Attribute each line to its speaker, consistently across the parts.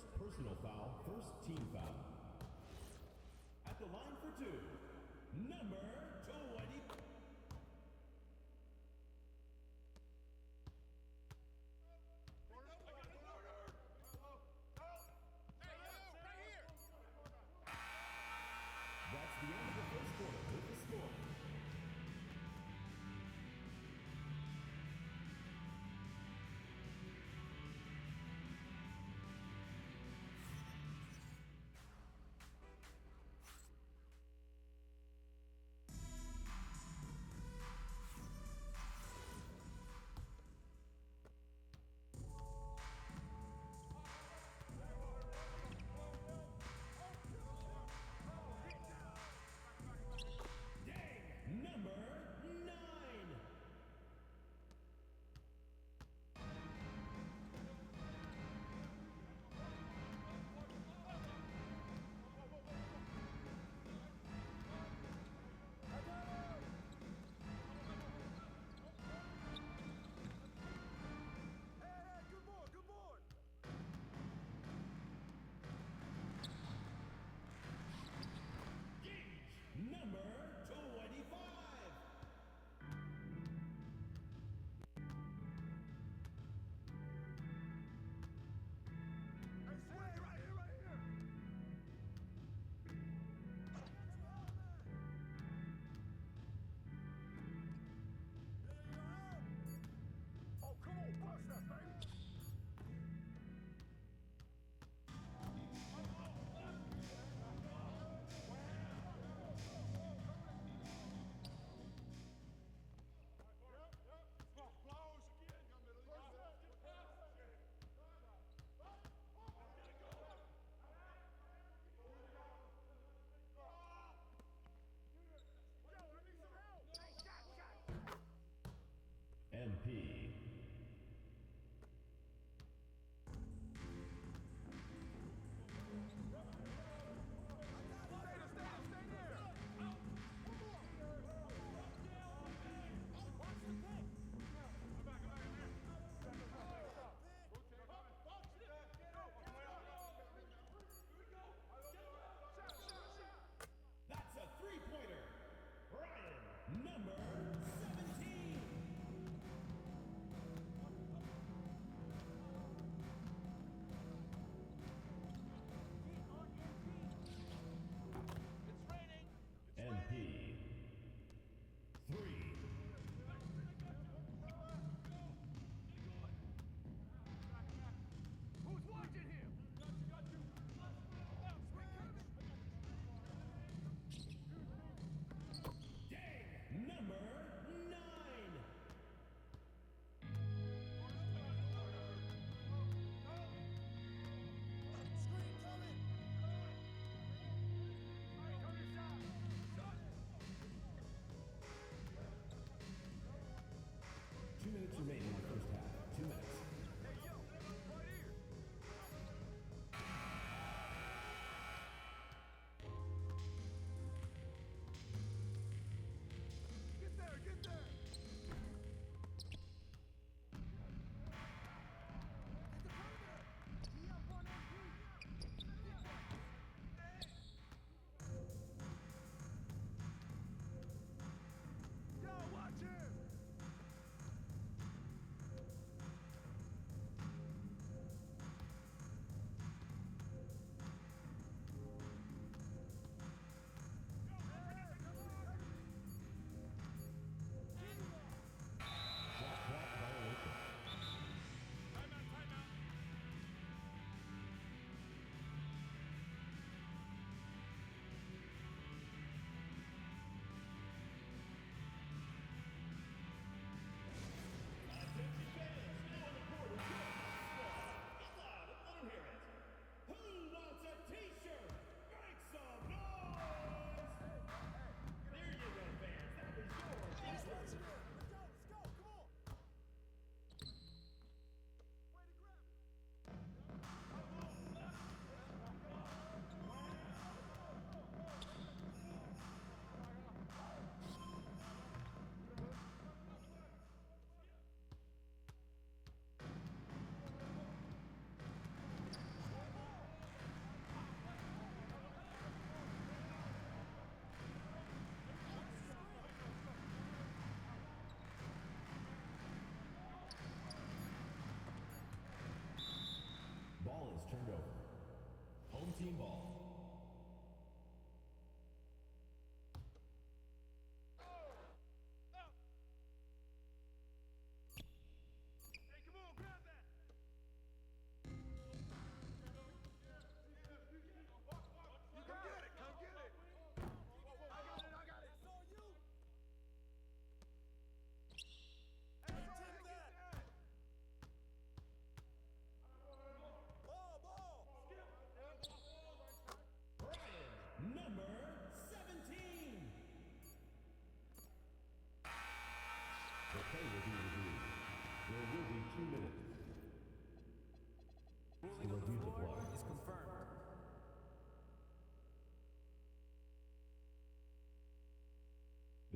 Speaker 1: First personal foul, first team foul. At the line for two, number 20. That's the end of the first quarter with the score.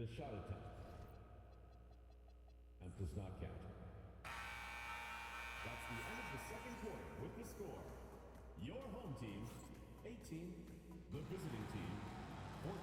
Speaker 1: the shot attempt. And does not count. That's the end of the second quarter with the score. Your home team, 18. The visiting team, 14.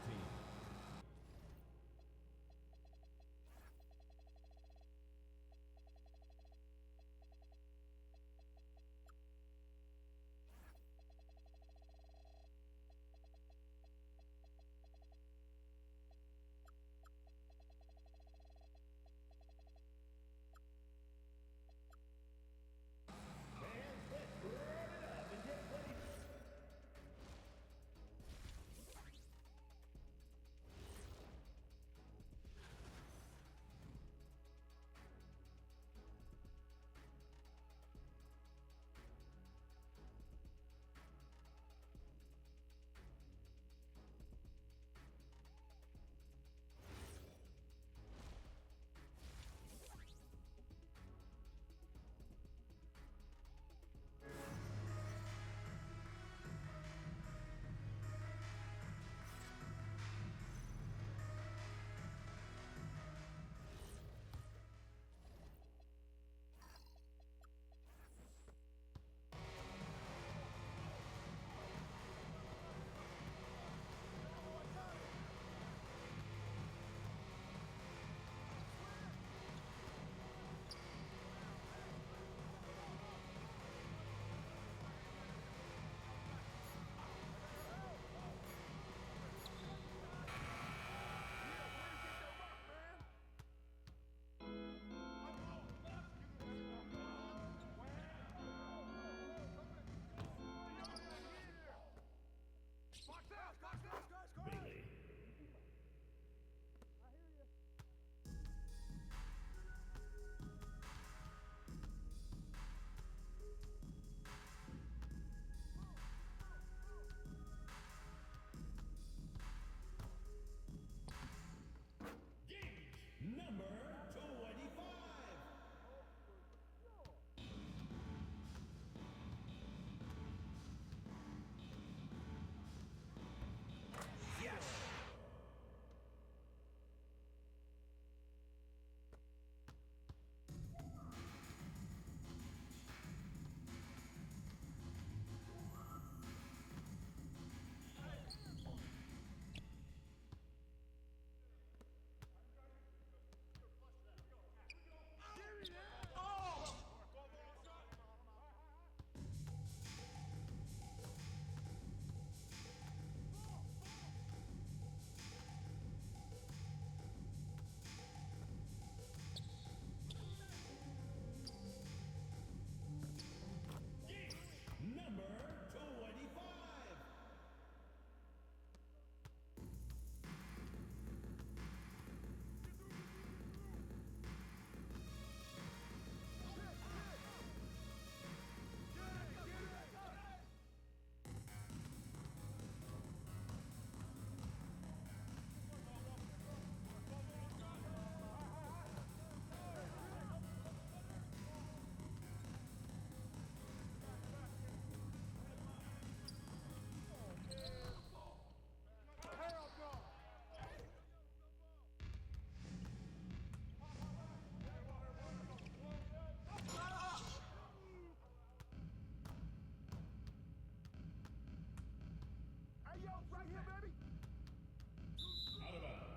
Speaker 1: Number 25. Yes. Number 25. Out of bounds.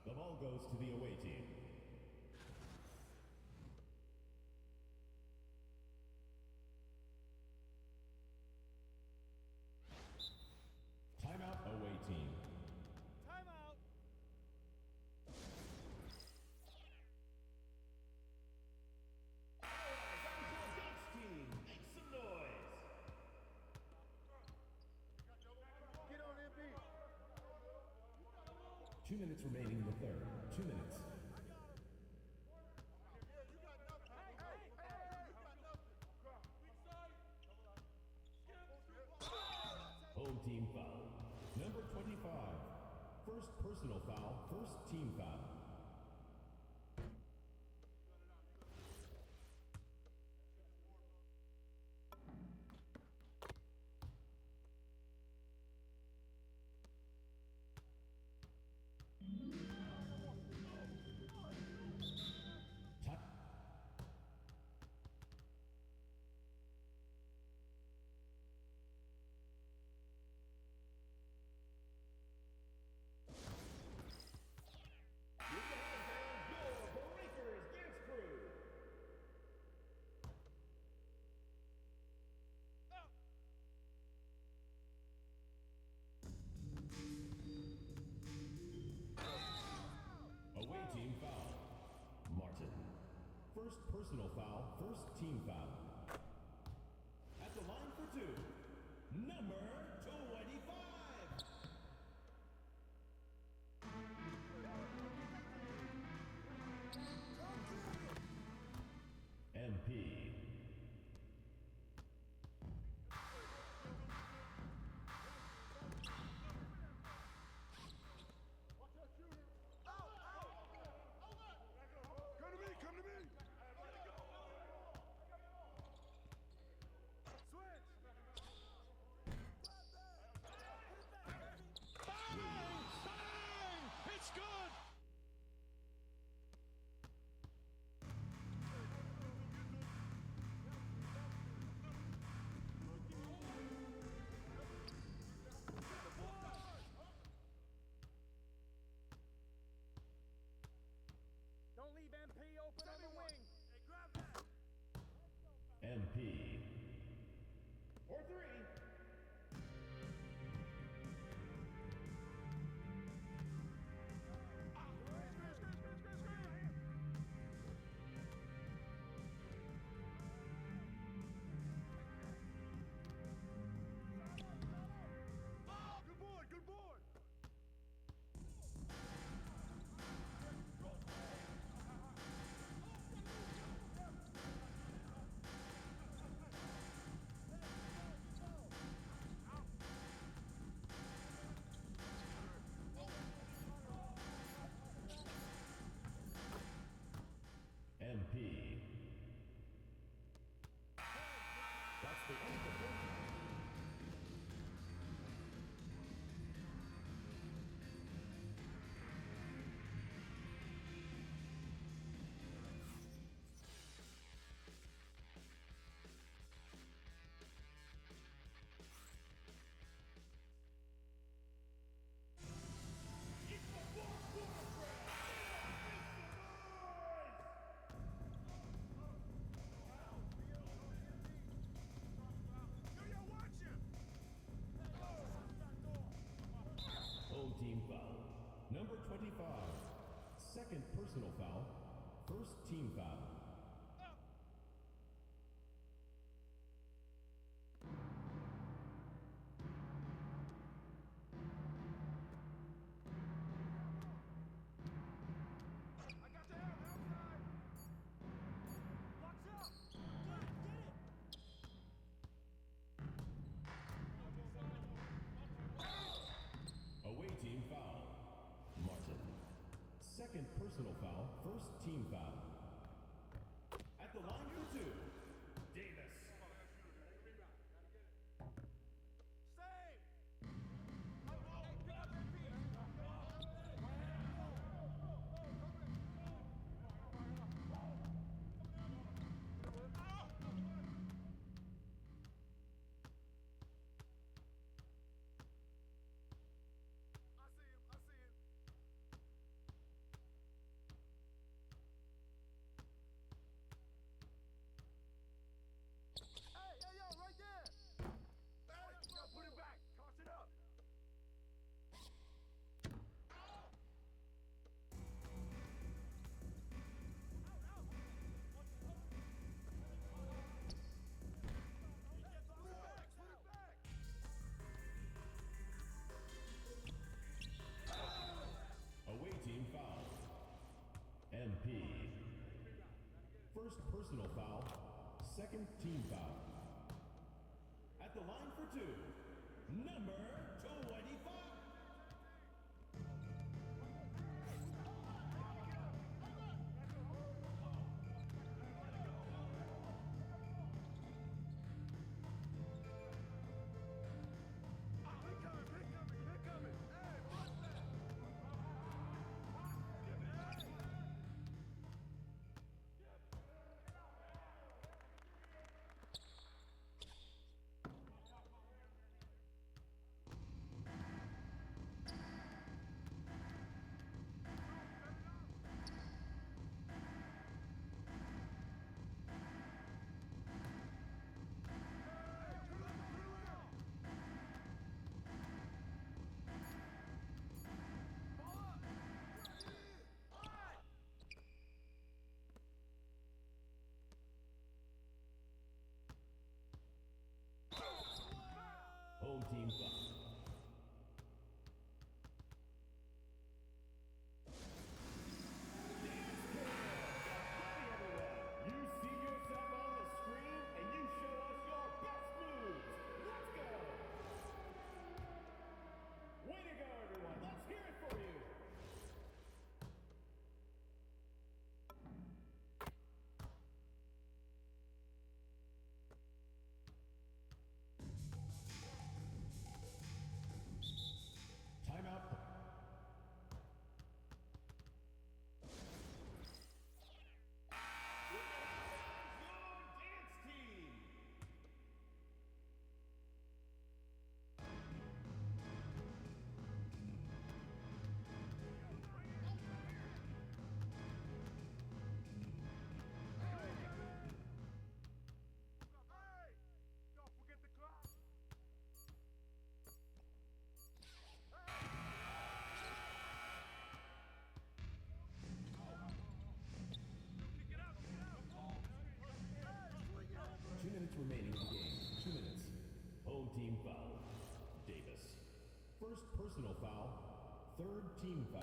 Speaker 1: The ball goes to the away team. Timeout, away team.
Speaker 2: Timeout.
Speaker 1: Dutch team, make some noise.
Speaker 2: Get on MP.
Speaker 1: 2 minutes remaining in the third. 2 minutes. Home team foul. Number 25. First personal foul, first team foul. personal foul, first team foul. At the line for two, number 25. MP.
Speaker 2: Come to me! It's good! Don't leave MP open on the wing. Hey, grab that.
Speaker 1: MP. Or three.
Speaker 2: Good board, good board.
Speaker 1: MP. That's the end of the game. Home team foul. Number 25. Second personal foul. First team foul.
Speaker 2: I got the help outside. Watch out. Get it.
Speaker 1: Away team foul. Martin. Second personal foul. First team foul. At the line for two, Davis.
Speaker 2: Save. I see him. Hey, yo, right there. Yo, put it back. Toss it up. Put it back.
Speaker 1: Away team foul. MP. First personal foul. Second team foul. At the line for two, number 25.
Speaker 2: They're coming. Hey, watch that.
Speaker 1: team foul. You see yourself on the screen and you show us your best moves. Let's go! Way to go, everyone. Let's hear it for you. Timeout.
Speaker 2: Hey! Don't forget the clock.
Speaker 1: 2 minutes remaining in the game. 2 minutes. Home team foul. Davis. First personal foul. Third team foul.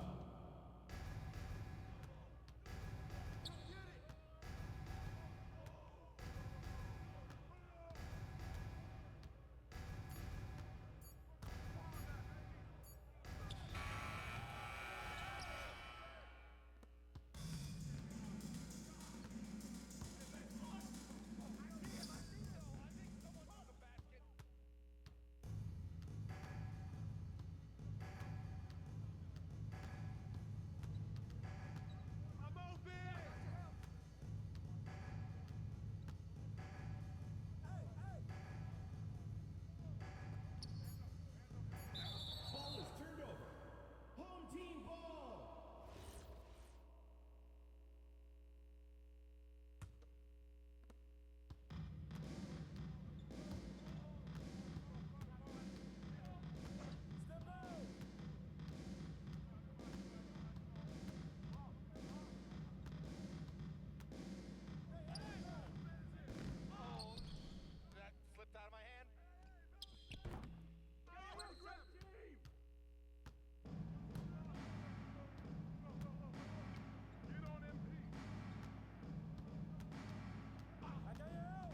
Speaker 2: I'm open!
Speaker 1: Ball is turned over. Home team ball.
Speaker 2: Step out! Oh, that slipped out of my hand. Grab team! Get on MP! IRL!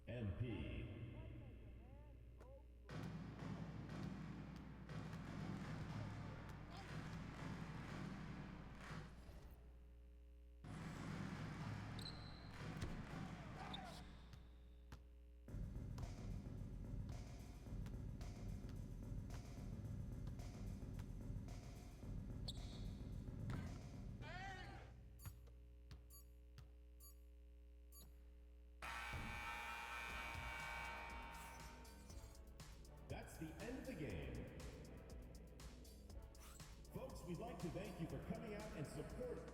Speaker 1: MP. That's the end of the game. Folks, we'd like to thank you for coming out and supporting.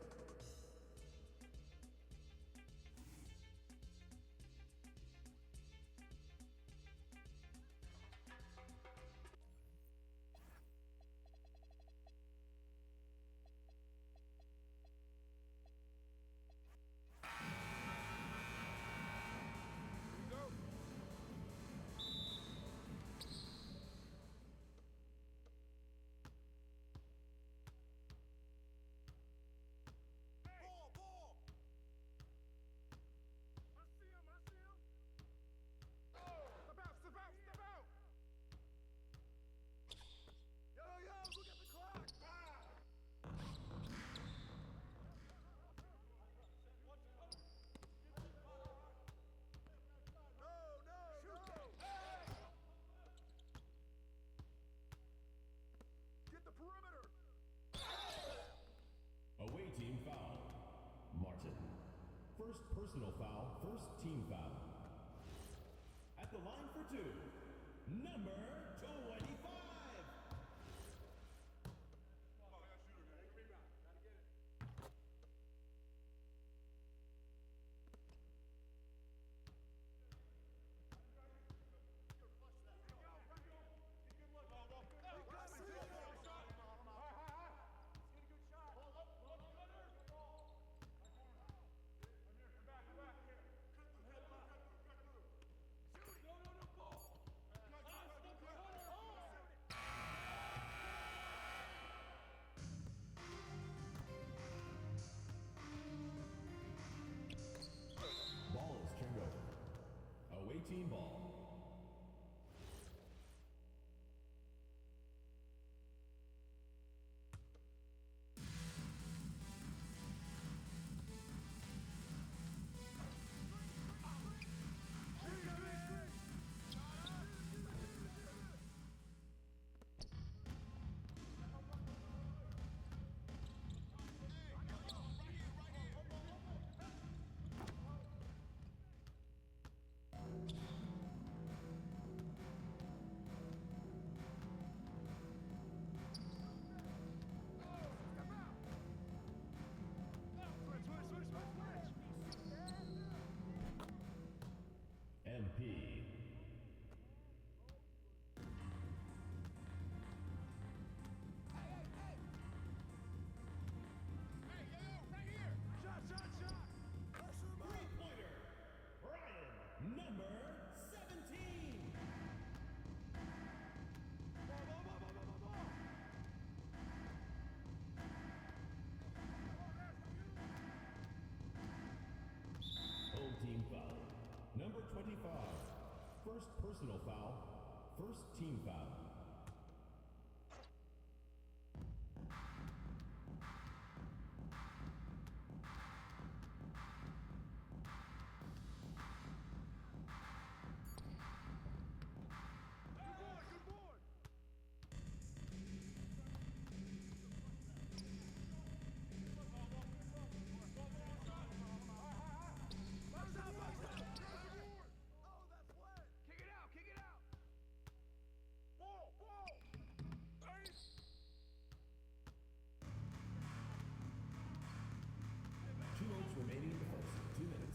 Speaker 2: Ball! I see him! Step out! Yo, look at the clock! No! Get the perimeter!
Speaker 1: Away team foul. Martin. First personal foul, first team foul. At the line for two, number 25.
Speaker 2: Hey,
Speaker 1: First personal foul. First team foul. Remaining in the first. 2 minutes.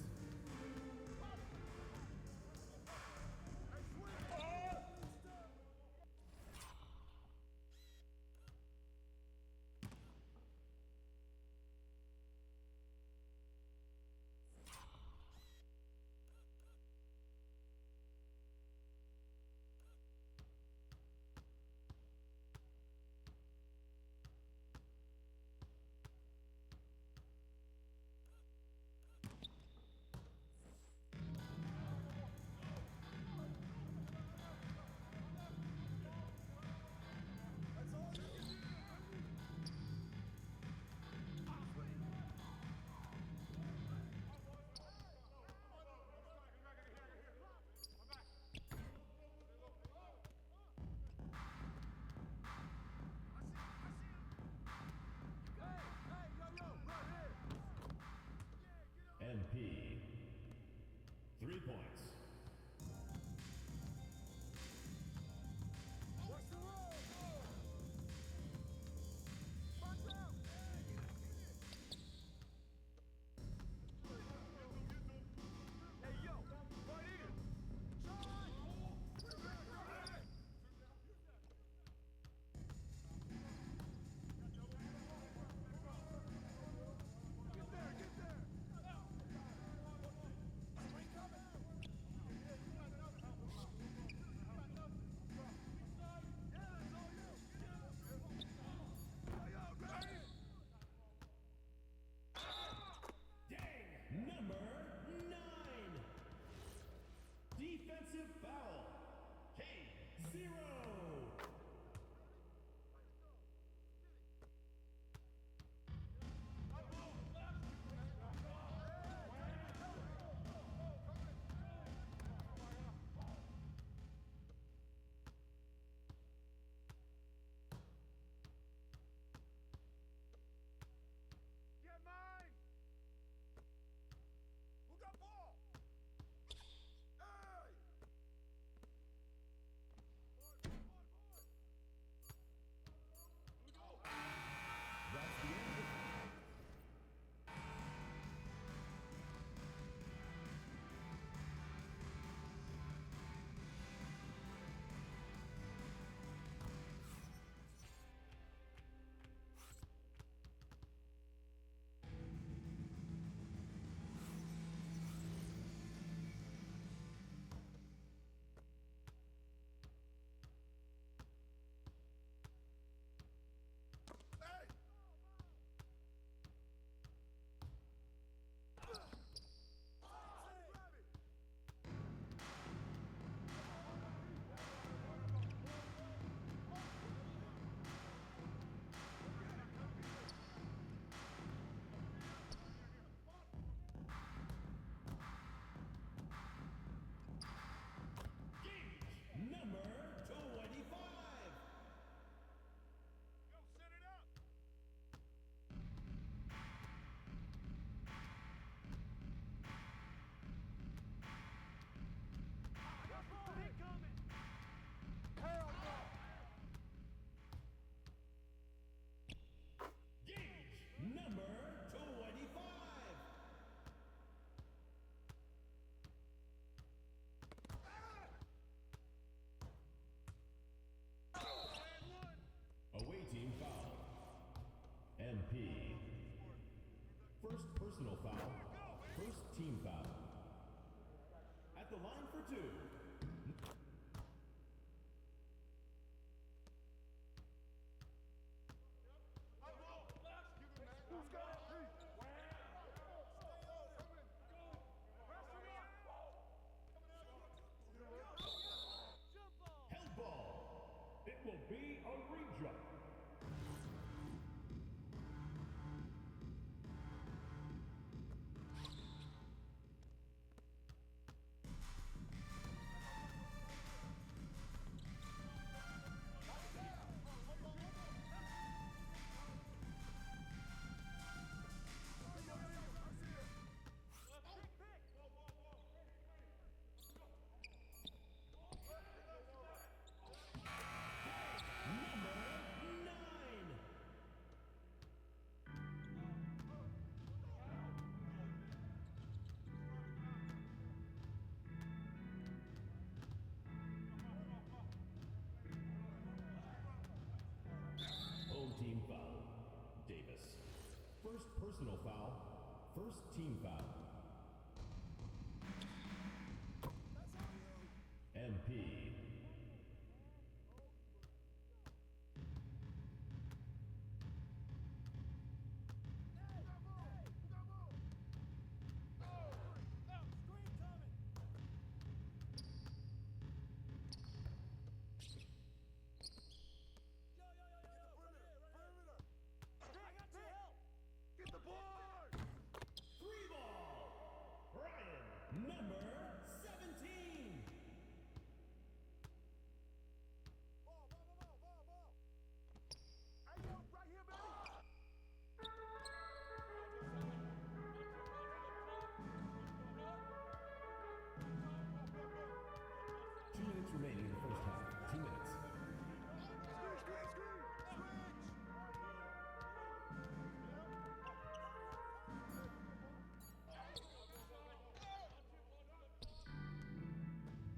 Speaker 1: MP. 3 points. Defensive foul. K0.
Speaker 2: Get mine! Who got ball? Hey!
Speaker 1: That's the end of it. Number 25.
Speaker 2: Yo, set it up! I got ball incoming! Hell no!
Speaker 1: Gauge number 25. Away team foul. MP. First personal foul. First team foul. At the line for 2.
Speaker 2: Who's got it? Stay on it.
Speaker 1: First personal foul. First team foul. MP.
Speaker 2: Get the board!
Speaker 1: Free ball. Ryan, number 17.
Speaker 2: Ball. Hey, yo, right here, baby.
Speaker 1: 2 minutes remaining in the first half. 2 minutes.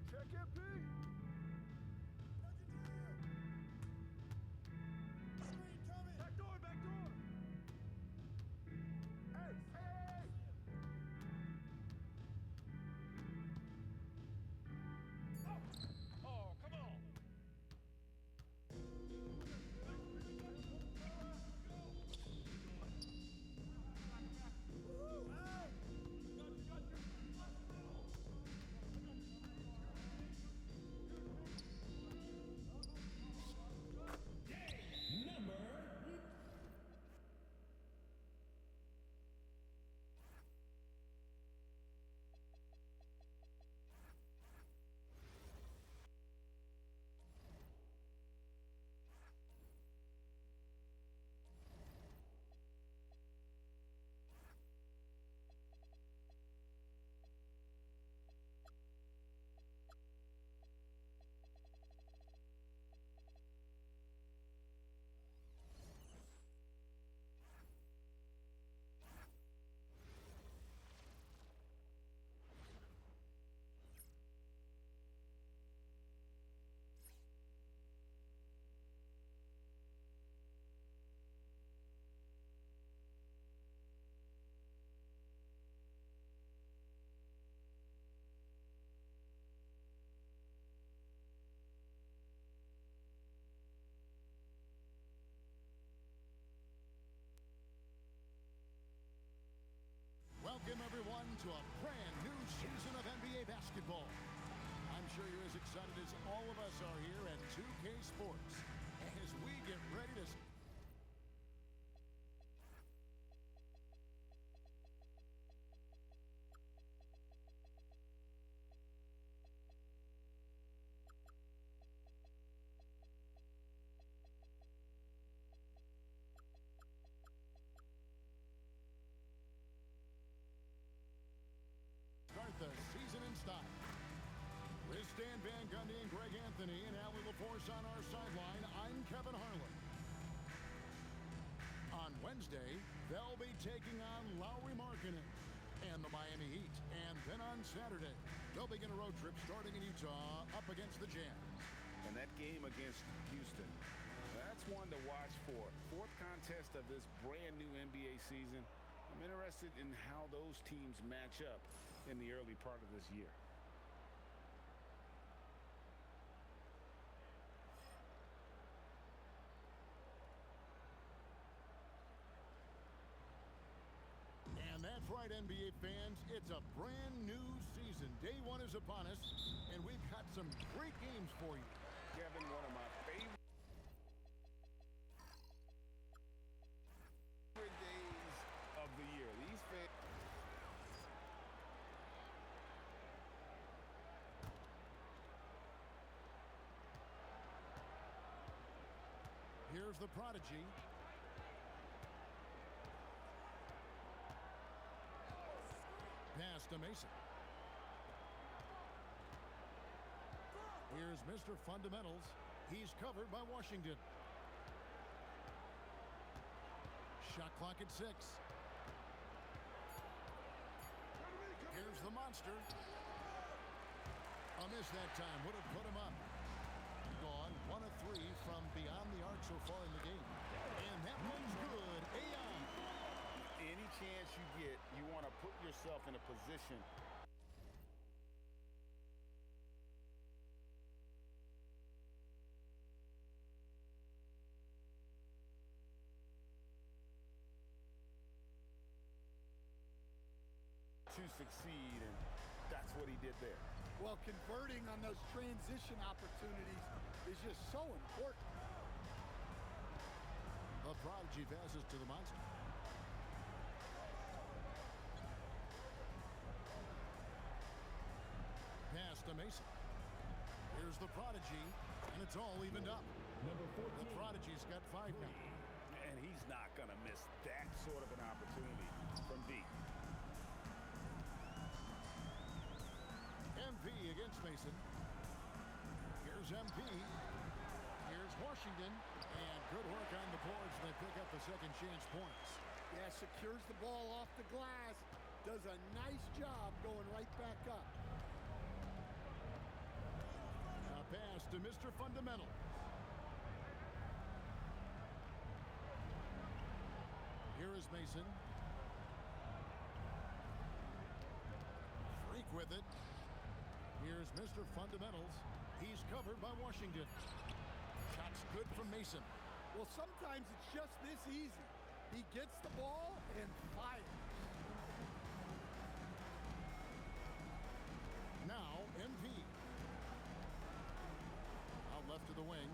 Speaker 2: Check MP. Back door. Hey. Oh, come on.
Speaker 1: Number.
Speaker 3: Welcome, everyone, to a brand new season of NBA basketball. I'm sure you're as excited as all of us are here at 2K Sports as we get ready to... start the season in style. With Stan Van Gundy and Greg Anthony and Allie LaForce on our sideline, I'm Kevin Harlan. On Wednesday, they'll be taking on Lauri Markkanen and the Miami Heat. And then on Saturday, they'll begin a road trip starting in Utah up against the Jazz.
Speaker 4: And that game against Houston, that's one to watch for. Fourth contest of this brand new NBA season. I'm interested in how those teams match up in the early part of this year.
Speaker 3: And that's right, NBA fans. It's a brand new season. Day one is upon us, and we've got some great games for you.
Speaker 4: Kevin, one of my favorite days of the year. These fans.
Speaker 3: Here's the prodigy. Pass to Mason. Here's Mr. Fundamentals. He's covered by Washington. Shot clock at 6. Here's the monster. A miss that time. Would have put him up. Gone 1 of 3 from beyond the arc so far in the game. And that one's good. Ayon.
Speaker 4: chance you get, you want to put yourself in a position to succeed, and that's what he did there.
Speaker 3: Well, converting on those transition opportunities is just so important. The prodigy passes to the monster. Pass to Mason. Here's the prodigy, and it's all evened up.
Speaker 1: Number 14.
Speaker 3: The prodigy's got 5 now.
Speaker 4: And he's not going to miss that sort of an opportunity from deep.
Speaker 3: MP against Mason. Here's MP. Here's Washington. And good work on the boards. They pick up the second chance points. Yeah, secures the ball off the glass. Does a nice job going right back up. A pass to Mr. Fundamental. Here is Mason. Freak with it. Here's Mr. Fundamentals. He's covered by Washington. Shot's good from Mason. Well, sometimes it's just this easy. He gets the ball and fires. Now, MP. Out left to the wing.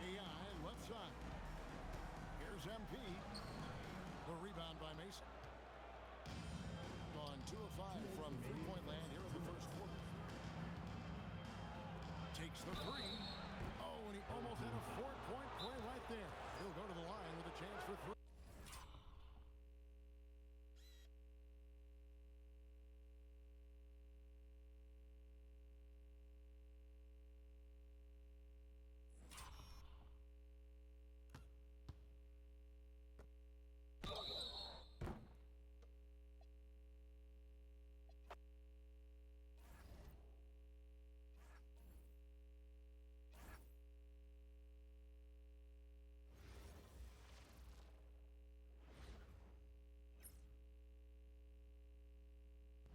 Speaker 3: AI left side. Here's MP. The rebound by Mason. On 2 of 5 from three-point land here in the first quarter. Takes the three. Oh, and he almost had a 4-point play right there. He'll go to the line with a chance for 3.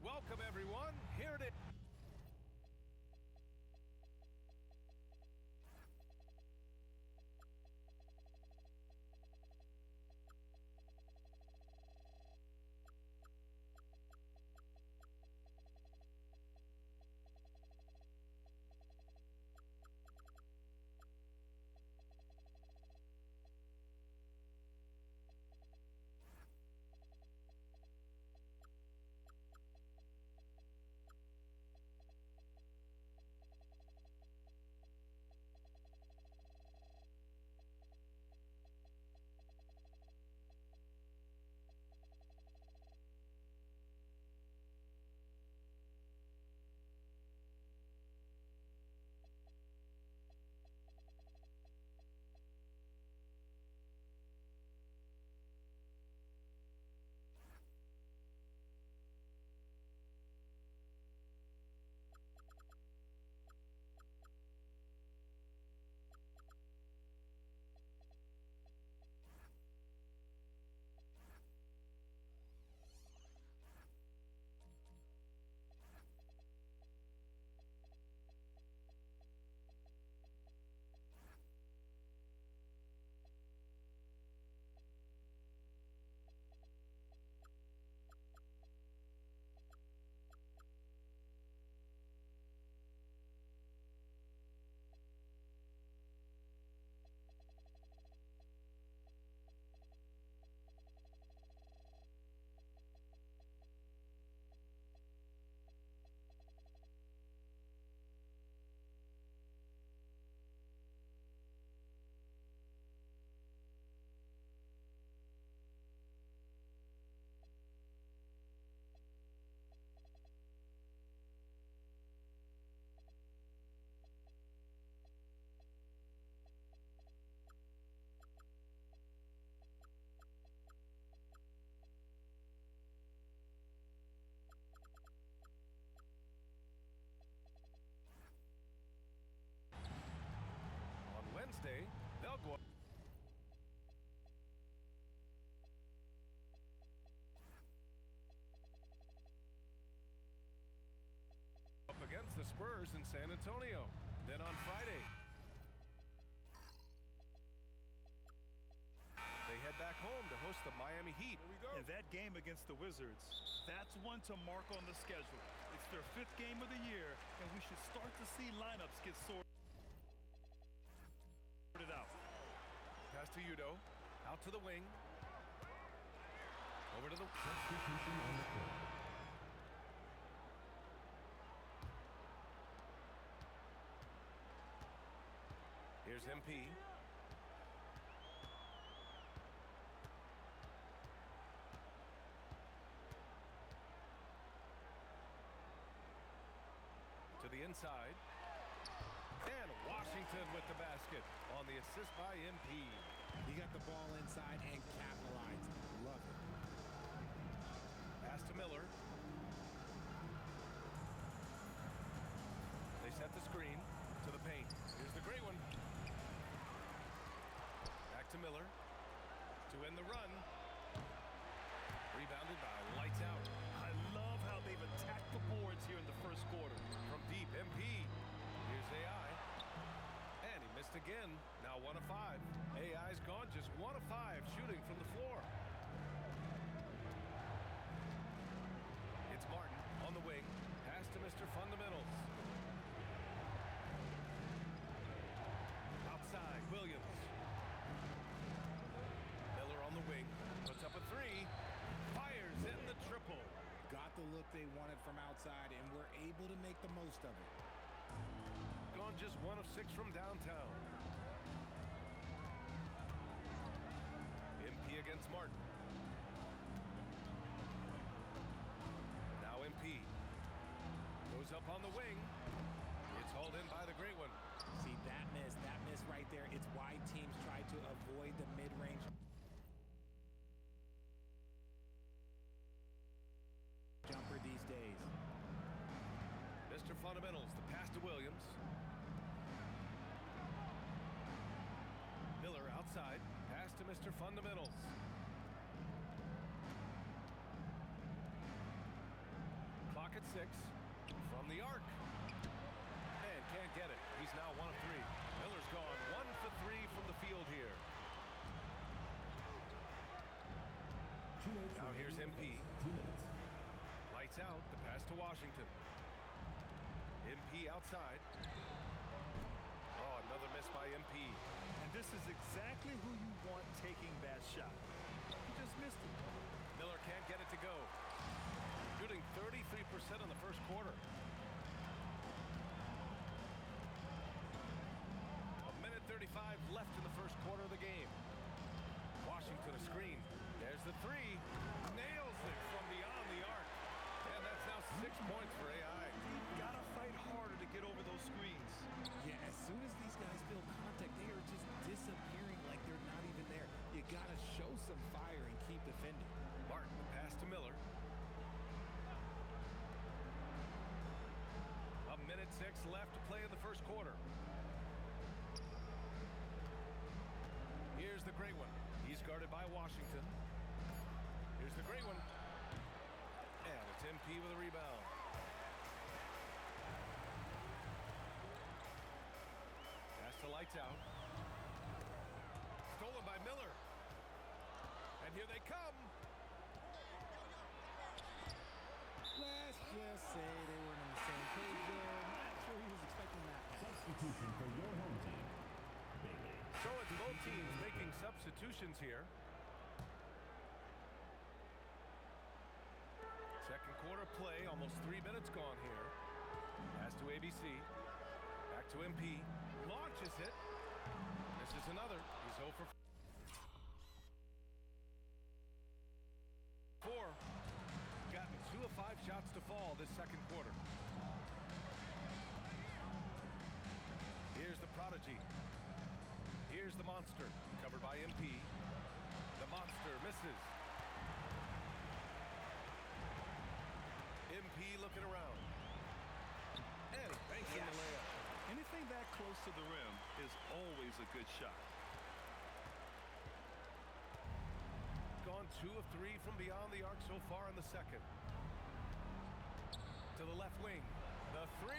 Speaker 2: Welcome, everyone. Here it is. Wednesday, they'll go.
Speaker 5: Spurs in San Antonio. Then on Friday, they head back home to host the Miami Heat.
Speaker 6: And that game against the Wizards, that's one to mark on the schedule. It's their 5th game of the year, and we should start to see lineups get sorted out.
Speaker 5: Pass to Udo. Out to the wing. Over to the...
Speaker 1: Substitution on the court.
Speaker 5: Here's MP. To the inside. And Washington with the basket on the assist by MP.
Speaker 7: He got the ball inside and capitalized. Love it.
Speaker 5: Pass to Miller. They set the screen to the paint. Here's the great one. Back to Miller to end the run. Rebounded by Lights Out.
Speaker 6: I love how they've attacked the boards here in the first quarter.
Speaker 5: From deep, MP. Here's AI. And he missed again. Now 1 of 5. AI's gone just 1 of 5 shooting from the floor. It's Martin on the wing. Pass to Mr. Fundamentals. Outside, Williams. Miller on the wing. Puts up a 3. Fires in the triple.
Speaker 7: Got the look they wanted from outside and were able to make the most of it.
Speaker 5: Gone just 1 of 6 from downtown. MP against Martin. Now MP. Goes up on the wing. It's hauled in by the great one.
Speaker 7: See, that miss right there. It's why teams try to avoid the mid-range jumper these days.
Speaker 5: Mr. Fundamentals, the pass to Williams. Miller outside. Pass to Mr. Fundamentals. Clock at 6. From the arc. And can't get it. He's now 1 of 3. Miller's gone 1 for 3 from the field here. Now here's MP.
Speaker 1: 2 minutes.
Speaker 5: Lights out. The pass to Washington. MP outside. Oh, another miss by MP.
Speaker 6: And this is exactly who you want taking that shot. He just missed it.
Speaker 5: Miller can't get it to go. Shooting 33% in the first quarter. A minute 35 left in the first quarter of the game. Washington a screen. There's the 3. Nails it from beyond the arc. And that's now 6 points for AI.
Speaker 6: You've got to fight harder to get over those screens.
Speaker 7: Yeah, as soon as these guys feel contact, they are just disappearing like they're not even there. You got to show some fire and keep defending.
Speaker 5: Martin, pass to Miller. A minute 6 left to play in the first quarter. Here's the great one. He's guarded by Washington. Here's the great one. And it's MP with a rebound. Pass to Lights Out. Stolen by Miller. And here they come.
Speaker 7: Let's just say they weren't on the same page there. Not sure he was expecting that pass.
Speaker 1: Substitution for your home team. Bailey.
Speaker 5: So it's both teams making substitutions here. Second quarter play, almost 3 minutes gone here. Pass to ABC. Back to MP. Launches it. This is another. He's 0 for 4. Gotten 2 of 5 shots to fall this second quarter. Here's the prodigy. Here's the monster. Covered by MP. The monster misses. MP looking around. And he banks in the layup.
Speaker 6: Anything that close to the rim is always a good shot. Gone
Speaker 5: 2 of 3 from beyond the arc so far in the second. To the left wing. The 3.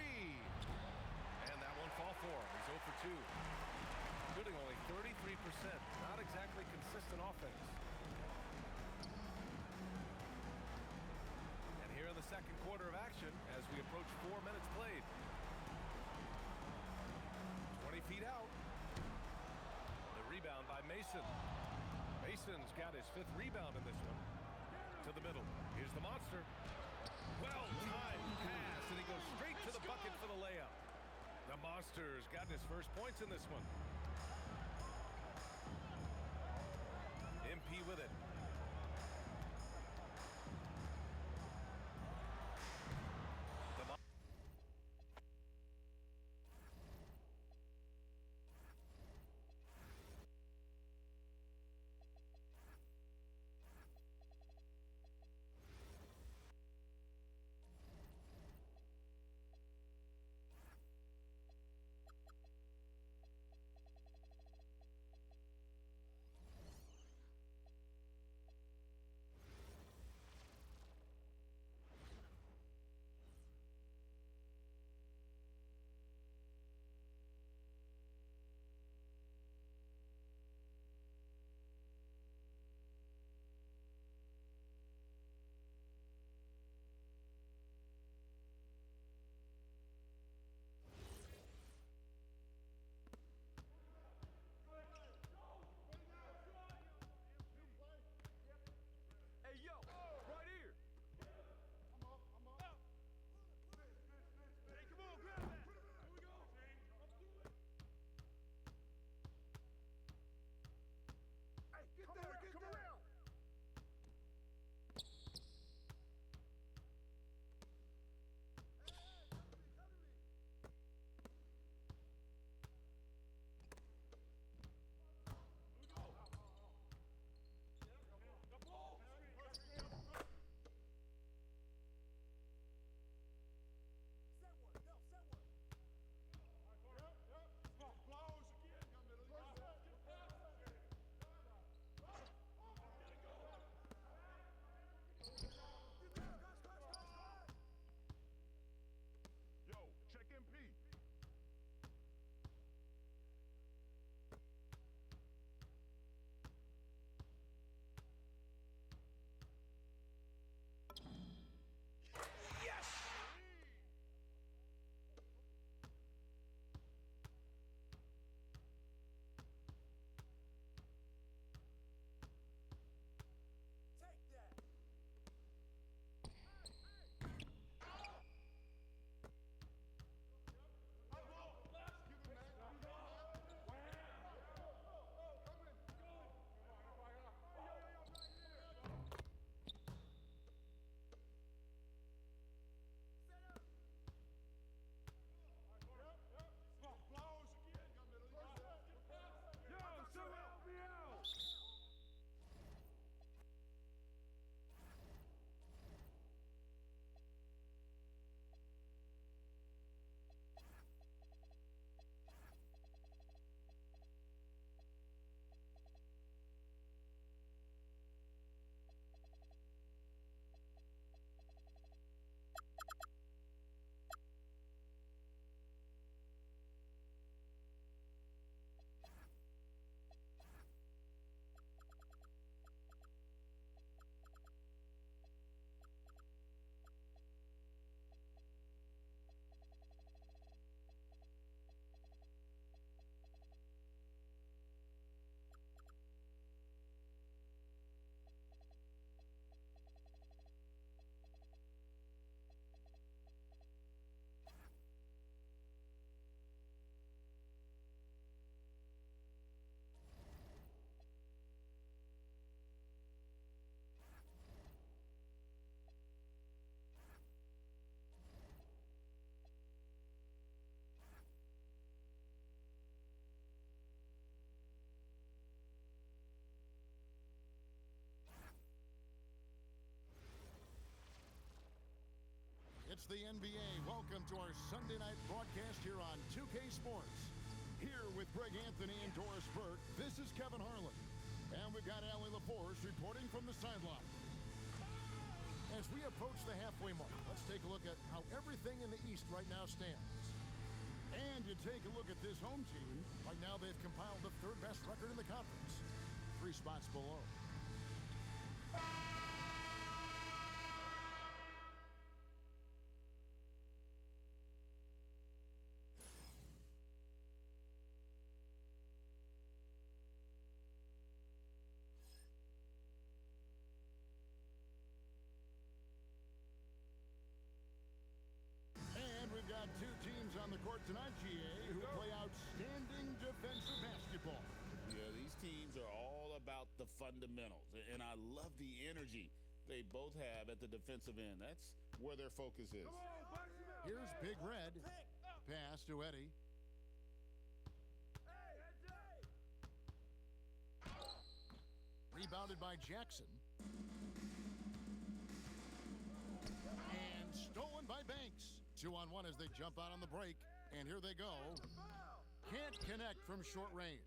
Speaker 5: for him. He's 0 for 2. Shooting only 33%. Not exactly consistent offense. And here in the second quarter of action as we approach 4 minutes played. 20 feet out. The rebound by Mason. Mason's got his 5th rebound in this one. To the middle. Here's the monster. Well-timed pass, and he goes straight to the bucket for the layup. The monster's gotten his first points in this one. MP with it.
Speaker 2: Hey, yo, right here. Hey, come on, grab that. Here we go. Hey, get there, come around. Yo, check MP.
Speaker 3: It's the NBA. Welcome to our Sunday night broadcast here on 2K Sports. Here with Greg Anthony and Doris Burke, this is Kevin Harlan. And we've got Allie LaForce reporting from the sideline. As we approach the halfway mark, let's take a look at how everything in the East right now stands. And And you take a look at this home team. Right now they've compiled the third best record in the conference. 3 spots below. And we've got 2 teams on the court tonight, GA, who play outstanding defensive basketball.
Speaker 4: Yeah, these teams are all about the fundamentals, and I love the energy they both have at the defensive end. That's where their focus is.
Speaker 3: Here's Big Red. Pass to Eddie. Rebounded by Jackson. And stolen by Banks. 2-on-1 as they jump out on the break. And here they go. Can't connect from short range.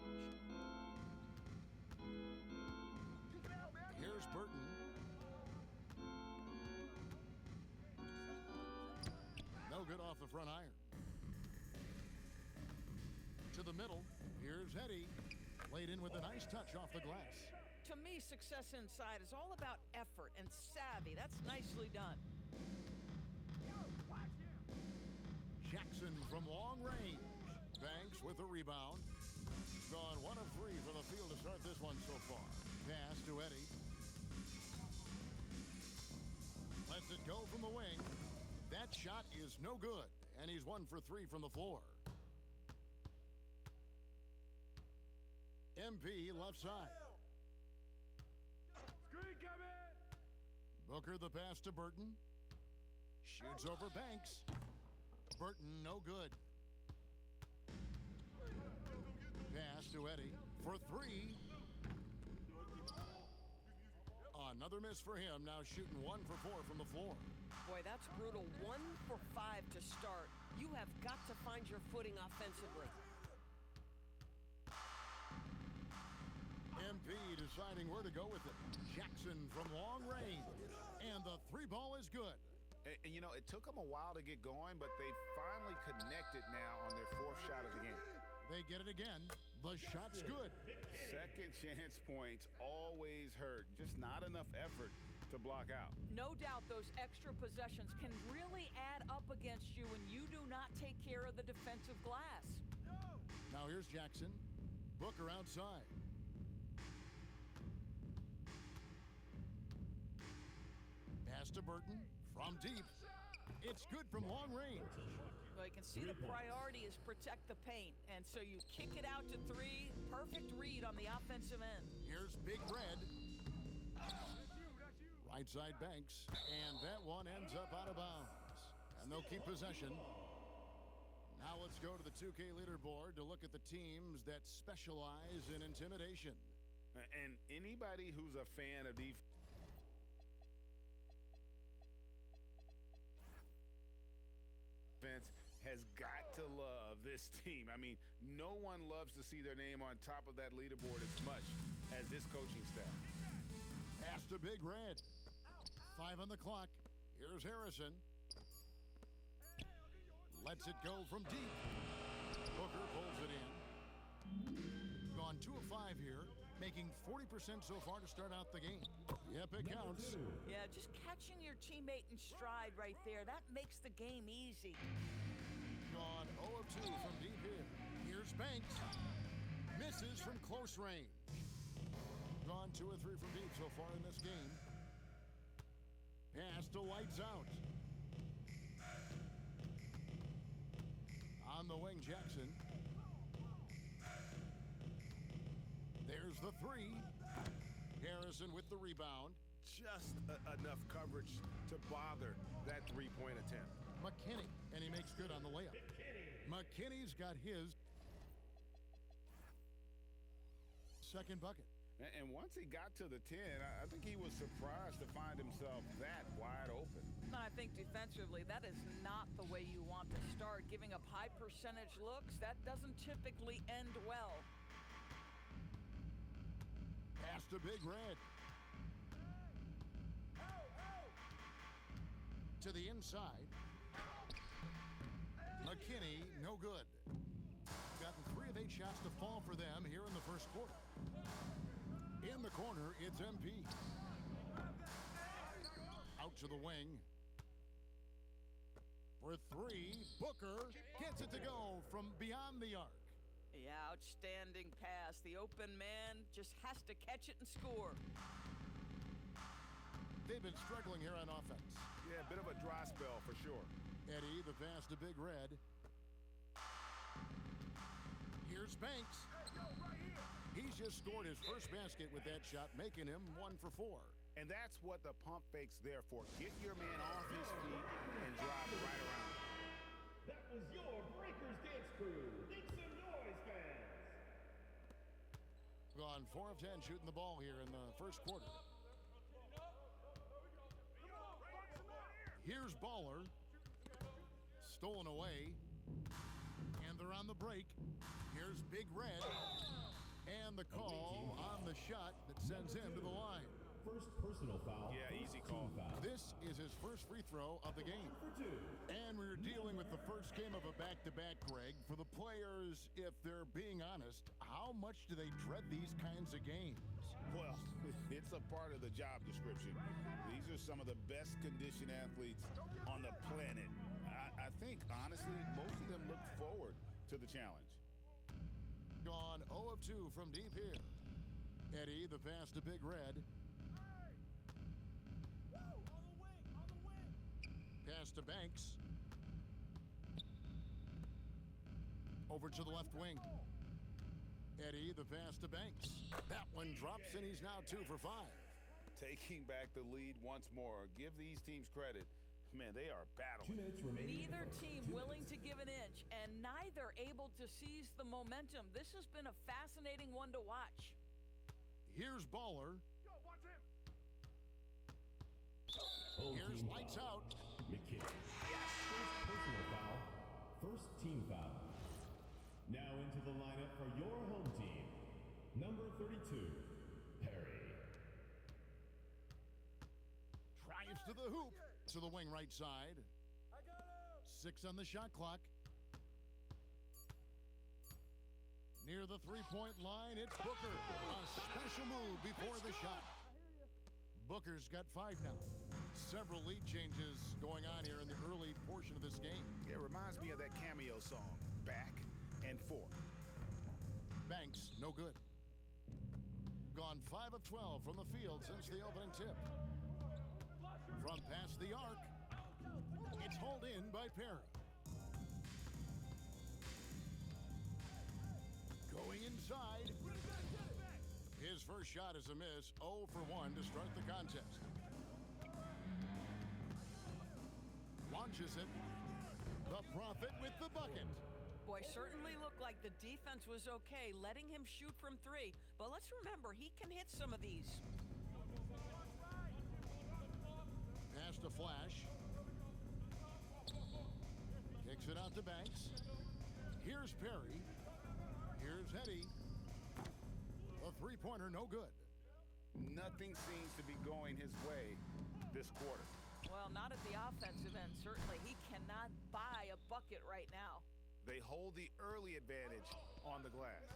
Speaker 3: Here's Burton. No good off the front iron. To the middle. Here's Eddie. Laid in with a nice touch off the glass.
Speaker 8: To me, success inside is all about effort and savvy. That's nicely done.
Speaker 3: Jackson from long range. Banks with the rebound. Gone 1 of 3 from the field to start this one so far. Pass to Eddie. Lets it go from the wing. That shot is no good. And he's 1 for 3 from the floor. MP left side.
Speaker 2: Screen coming!
Speaker 3: Booker the pass to Burton. Shoots over Banks. Burton no good. Pass to Eddie for 3. Another miss for him. Now shooting 1 for 4 from the floor.
Speaker 8: Boy, that's brutal. 1 for 5 to start. You have got to find your footing offensively.
Speaker 3: MP deciding where to go with it. Jackson from long range. And the 3 ball is good.
Speaker 4: And you know, it took them a while to get going, but they finally connected now on their 4th shot of the game.
Speaker 3: They get it again. The shot's good.
Speaker 4: Second chance points always hurt. Just not enough effort to block out.
Speaker 8: No doubt those extra possessions can really add up against you when you do not take care of the defensive glass.
Speaker 3: Now here's Jackson. Booker outside. Pass to Burton from deep. It's good from long range.
Speaker 8: Well, you can see the priority is protect the paint, and so you kick it out to 3. Perfect read on the offensive end.
Speaker 3: Here's Big Red. Right side Banks, and that one ends up out of bounds. And they'll keep possession. Now let's go to the 2K leaderboard to look at the teams that specialize in intimidation.
Speaker 4: And anybody who's a fan of defense has got to love this team. I mean, no one loves to see their name on top of that leaderboard as much as this coaching staff.
Speaker 3: Pass to Big Red. 5 on the clock. Here's Harrison. Lets it go from deep. Booker pulls it in. Gone 2 of 5 here, making 40% so far to start out the game. Yep, it counts.
Speaker 8: Yeah, just catching your teammate in stride right there, that makes the game easy.
Speaker 3: Gone 0 of 2 from deep here. Here's Banks. Misses from close range. Gone 2 of 3 from deep so far in this game. Pass to lights out. On the wing, Jackson. There's the 3. Harrison with the rebound.
Speaker 5: Just enough coverage to bother that 3-point attempt.
Speaker 3: McKinney, and he makes good on the layup. McKinney's got his second bucket.
Speaker 4: And once he got to the 10, I think he was surprised to find himself that wide open.
Speaker 8: I think defensively, that is not the way you want to start. Giving up high percentage looks, that doesn't typically end well.
Speaker 3: Pass to Big Red. To the inside. McKinney, no good. 8 shots to fall for them here in the first quarter. In the corner, it's MP. Out to the wing. For three, Booker gets it to go from beyond the arc.
Speaker 8: Yeah, outstanding pass. The open man just has to catch it and score.
Speaker 3: They've been struggling here on offense.
Speaker 4: Yeah, a bit of a dry spell for sure.
Speaker 3: Eddie, the pass to Big Red. Here's Banks. He's just scored his first basket with that shot, making him 1 for 4.
Speaker 4: And that's what the pump fake's there for. Get your man off his feet and drive right around.
Speaker 1: That was your Breakers Dance Crew. Make some noise, fans.
Speaker 3: Gone 4 of 10 shooting the ball here in the first quarter. Here's Baller. Stolen away. And they're on the break. Here's Big Red. And the call on the shot that sends him to the line.
Speaker 1: First personal foul.
Speaker 4: Yeah,
Speaker 1: first
Speaker 4: easy call.
Speaker 1: team foul.
Speaker 3: This is his first free throw of the game.
Speaker 1: For 2.
Speaker 3: And we're dealing with the first game of a back-to-back, Greg. For the players, if they're being honest, how much do they dread these kinds of games?
Speaker 4: Well, it's a part of the job description. These are some of the best conditioned athletes on the planet. I think, honestly, most of them look forward to the challenge.
Speaker 3: Gone 0 of 2 from deep here. Eddie, the pass to Big Red. Pass to Banks. Over to the left wing. Eddie, the pass to Banks. That one drops, and he's now 2 for 5.
Speaker 4: Taking back the lead once more. Give these teams credit. Man, they are
Speaker 1: 2
Speaker 4: battling.
Speaker 1: minutes remaining.
Speaker 8: Neither team willing to give an inch, and neither able to seize the momentum. This has been a fascinating one to watch.
Speaker 3: Here's Baller.
Speaker 1: Whole
Speaker 3: Here's
Speaker 1: team
Speaker 3: lights
Speaker 1: foul.
Speaker 3: out.
Speaker 1: McKinney. First personal foul. First team foul. Now into the lineup for your home team. Number 32, Perry.
Speaker 3: Drives to the hoop. To the wing right side. 6 on the shot clock. Near the three-point line, it's Booker. A special move before the shot. Booker's got 5 now. Several lead changes going on here in the early portion of this game.
Speaker 4: It reminds me of that cameo song, Back and Forth.
Speaker 3: Banks, no good. Gone 5 of 12 from the field since the opening tip. From past the arc, it's hauled in by Perry. Going inside. His first shot is a miss, 0 for 1 to start the contest. Launches it. The Prophet with the bucket.
Speaker 8: Boy, certainly looked like the defense was okay, letting him shoot from 3. But let's remember, he can hit some of these.
Speaker 3: Pass to Flash. Kicks it out to Banks. Here's Perry. Here's Eddie. A three-pointer, no good.
Speaker 4: Nothing seems to be going his way this quarter.
Speaker 8: Well, not at the offensive end, certainly. He cannot buy a bucket right now.
Speaker 4: They hold the early advantage on the glass.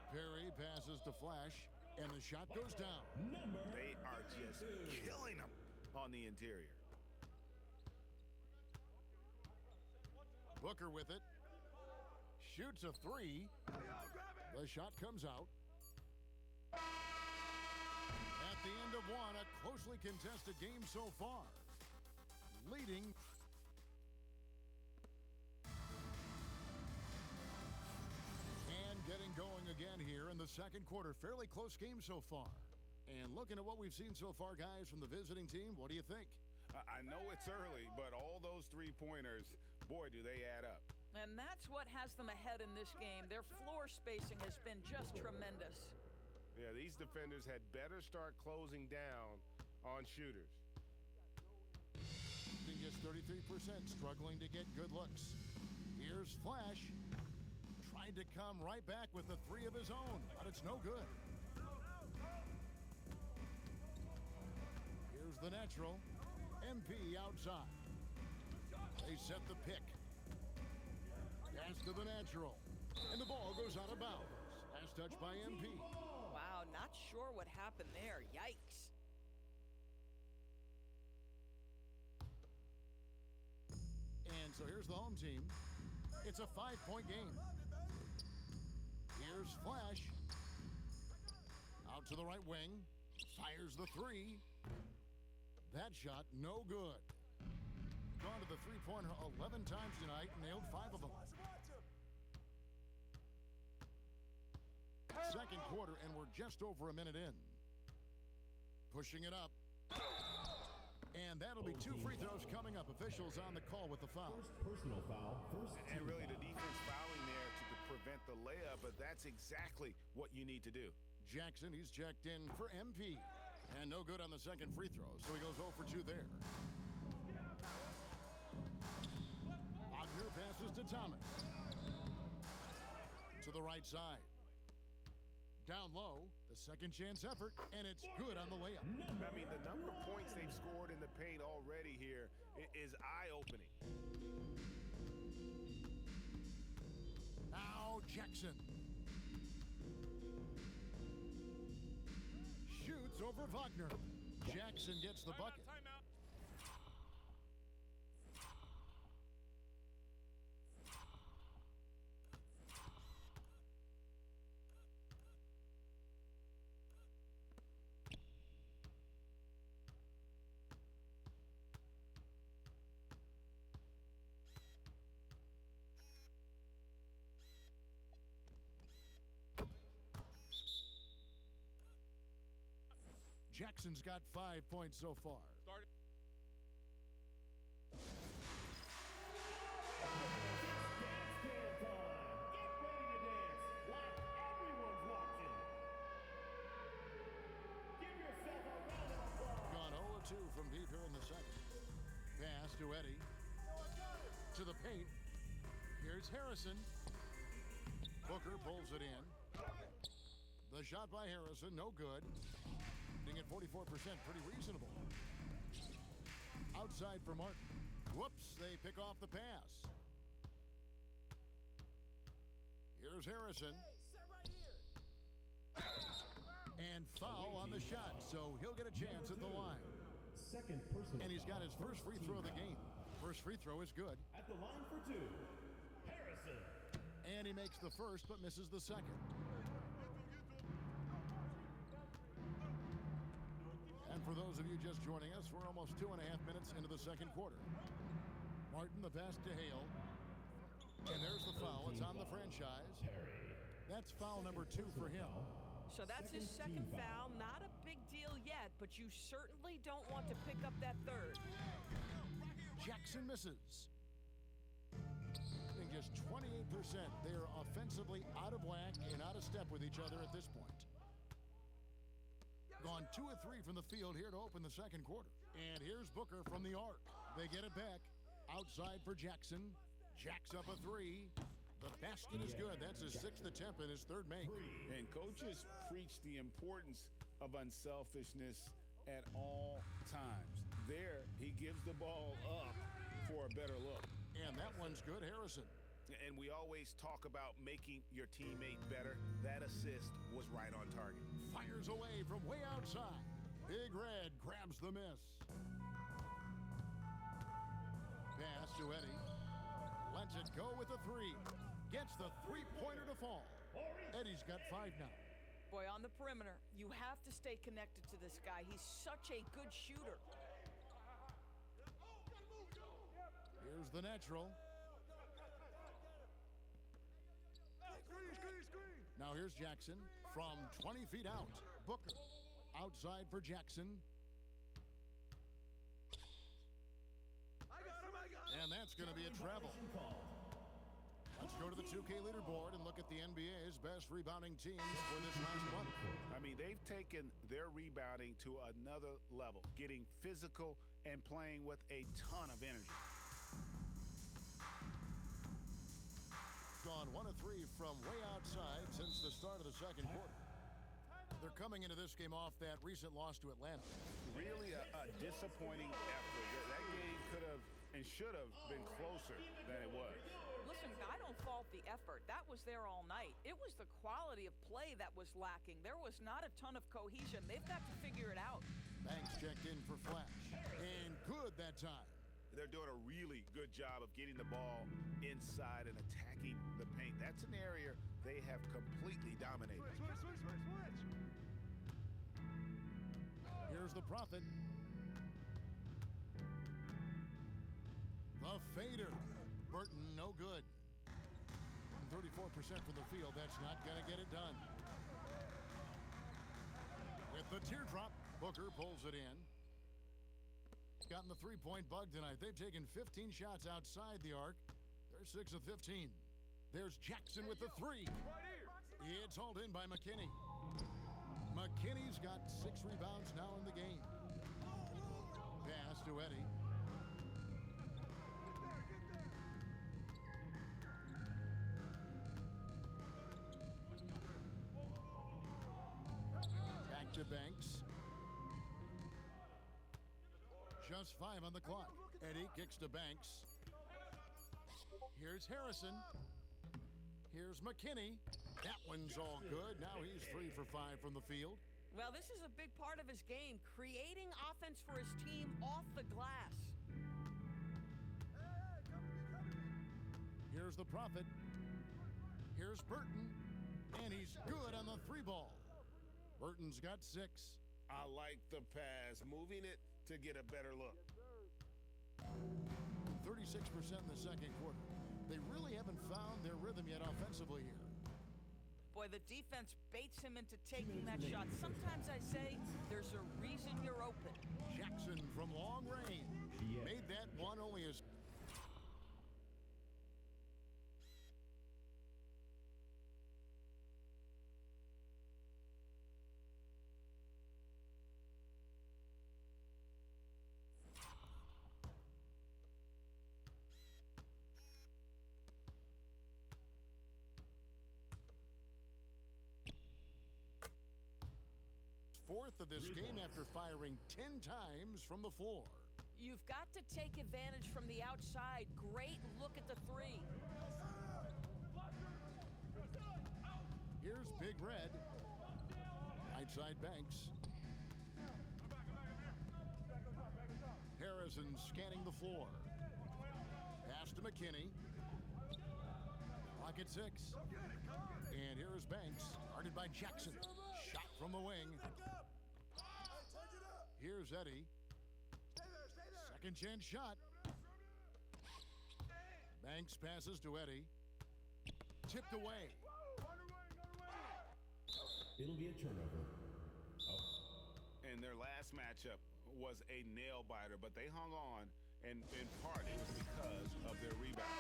Speaker 3: Perry passes to Flash, and the shot goes down.
Speaker 4: They are just killing them on the interior.
Speaker 3: Booker with it. Shoots a 3. The shot comes out. At the end of 1, a closely contested game so far. Leading. And getting going again here in the second quarter. Fairly close game so far. And looking at what we've seen so far, guys, from the visiting team, what do you think?
Speaker 4: I know it's early, but all those three-pointers, boy, do they add up.
Speaker 8: And that's what has them ahead in this game. Their floor spacing has been just tremendous.
Speaker 5: Yeah, these defenders had better start closing down on shooters.
Speaker 3: Just 33%, struggling to get good looks. Here's Flash. Tried to come right back with a 3 of his own, but it's no good. Here's the natural. MP outside. They set the pick. Pass to the natural. And the ball goes out of bounds. Pass touch by MP.
Speaker 8: Wow, not sure what happened there. Yikes.
Speaker 3: And so here's the home team. It's a 5-point game. Here's Flash. Out to the right wing. Fires the three. That shot, no good. Gone to the three-pointer 11 times tonight and nailed 5 of them. Second quarter, and we're just over a minute in. Pushing it up. And that'll be 2 free throws coming up. Officials on the call with the foul.
Speaker 1: First personal foul.
Speaker 4: And really the defense fouling there to prevent the layup, but that's exactly what you need to do.
Speaker 3: Jackson, he's checked in for MP. And no good on the second free throw, so he goes 0 for 2 there. Wagner passes to Thomas. To the right side. Down low, the second chance effort, and it's good on the layup.
Speaker 4: I mean, the number of points they've scored in the paint already here is eye-opening.
Speaker 3: Now Jackson. Shoots over Wagner. Jackson gets the bucket. Jackson's got 5 points so far. Gone 0-2 from deep here in the second. Pass to Eddie. To the paint. Here's Harrison. Booker pulls it in. The shot by Harrison, no good. At 44%, pretty reasonable. Outside for Martin. Whoops, they pick off the pass. Here's Harrison. And foul on the shot, so he'll get a chance at the line.
Speaker 1: Second personal.
Speaker 3: And he's got his first free throw of the game. First free throw is good.
Speaker 1: At the line for 2, Harrison.
Speaker 3: And he makes the first but misses the second. And for those of you just joining us, we're almost 2.5 minutes into the second quarter. Martin, the pass to Hale. And there's the foul. It's on the franchise. That's foul number 2 for him.
Speaker 8: So that's his second foul. Not a big deal yet, but you certainly don't want to pick up that third.
Speaker 3: Jackson misses. And just 28%. They are offensively out of whack and out of step with each other at this point. Gone 2 of 3 from the field here to open the second quarter. And here's Booker from the arc. They get it back. Outside for Jackson. Jacks up a 3. The basket is good. That's his 6th attempt and his 3rd make.
Speaker 4: And coaches preach the importance of unselfishness at all times. There, he gives the ball up for a better look.
Speaker 3: And that one's good, Harrison.
Speaker 4: And we always talk about making your teammate better. That assist was right on target.
Speaker 3: Fires away from way outside. Big Red grabs the miss. Pass to Eddie. Lets it go with a 3. Gets the three-pointer to fall. Eddie's got 5 now.
Speaker 8: Boy, on the perimeter, you have to stay connected to this guy. He's such a good shooter.
Speaker 3: Here's the natural. Now here's Jackson from 20 feet out. Booker outside for Jackson. And that's going to be a travel. Let's go to the 2K leaderboard and look at the NBA's best rebounding teams for this last month.
Speaker 4: I mean, they've taken their rebounding to another level, getting physical and playing with a ton of energy.
Speaker 3: Gone 1 of 3 from way outside since the start of the second quarter. They're coming into this game off that recent loss to Atlanta.
Speaker 4: Really a disappointing effort. That game could have and should have been closer than it was.
Speaker 8: Listen, I don't fault the effort. That was there all night. It was the quality of play that was lacking. There was not a ton of cohesion. They've got to figure it out.
Speaker 3: Banks checked in for Flash. And good that time.
Speaker 4: They're doing a really good job of getting the ball inside and attacking the paint. That's an area they have completely dominated.
Speaker 2: Switch.
Speaker 3: Here's the Prophet. The fader. Burton, no good. 34% from the field. That's not going to get it done. With the teardrop, Booker pulls it in. Gotten the three-point bug tonight. They've taken 15 shots outside the arc. They're 6 of 15. There's Jackson with the three. It's hauled in by McKinney. McKinney's got 6 rebounds now in the game. Pass to Eddie. Back to Banks. Just 5 on the clock. Eddie kicks to Banks. Here's Harrison. Here's McKinney. That one's all good. Now he's 3 for 5 from the field.
Speaker 8: Well, this is a big part of his game, creating offense for his team off the glass.
Speaker 3: Here's the Prophet. Here's Burton. And he's good on the 3-ball. Burton's got 6.
Speaker 4: I like the pass, moving it to get a better look.
Speaker 3: 36% in the second quarter. They really haven't found their rhythm yet offensively here.
Speaker 8: Boy, the defense baits him into taking that shot. Sometimes I say there's a reason you're open.
Speaker 3: Jackson from long range. Made that one only as... fourth of this game after firing 10 times from the floor.
Speaker 8: You've got to take advantage from the outside. Great look at the three.
Speaker 3: Here's Big Red. Right side Banks. Harrison scanning the floor. Pass to McKinney. Pocket 6. And here is Banks. Guarded by Jackson. Shot from the wing. Here's Eddie. Second chance shot. Banks passes to Eddie. Tipped away.
Speaker 1: It'll be a turnover.
Speaker 4: And their last matchup was a nail biter, but they hung on, and in part it was because of their rebound.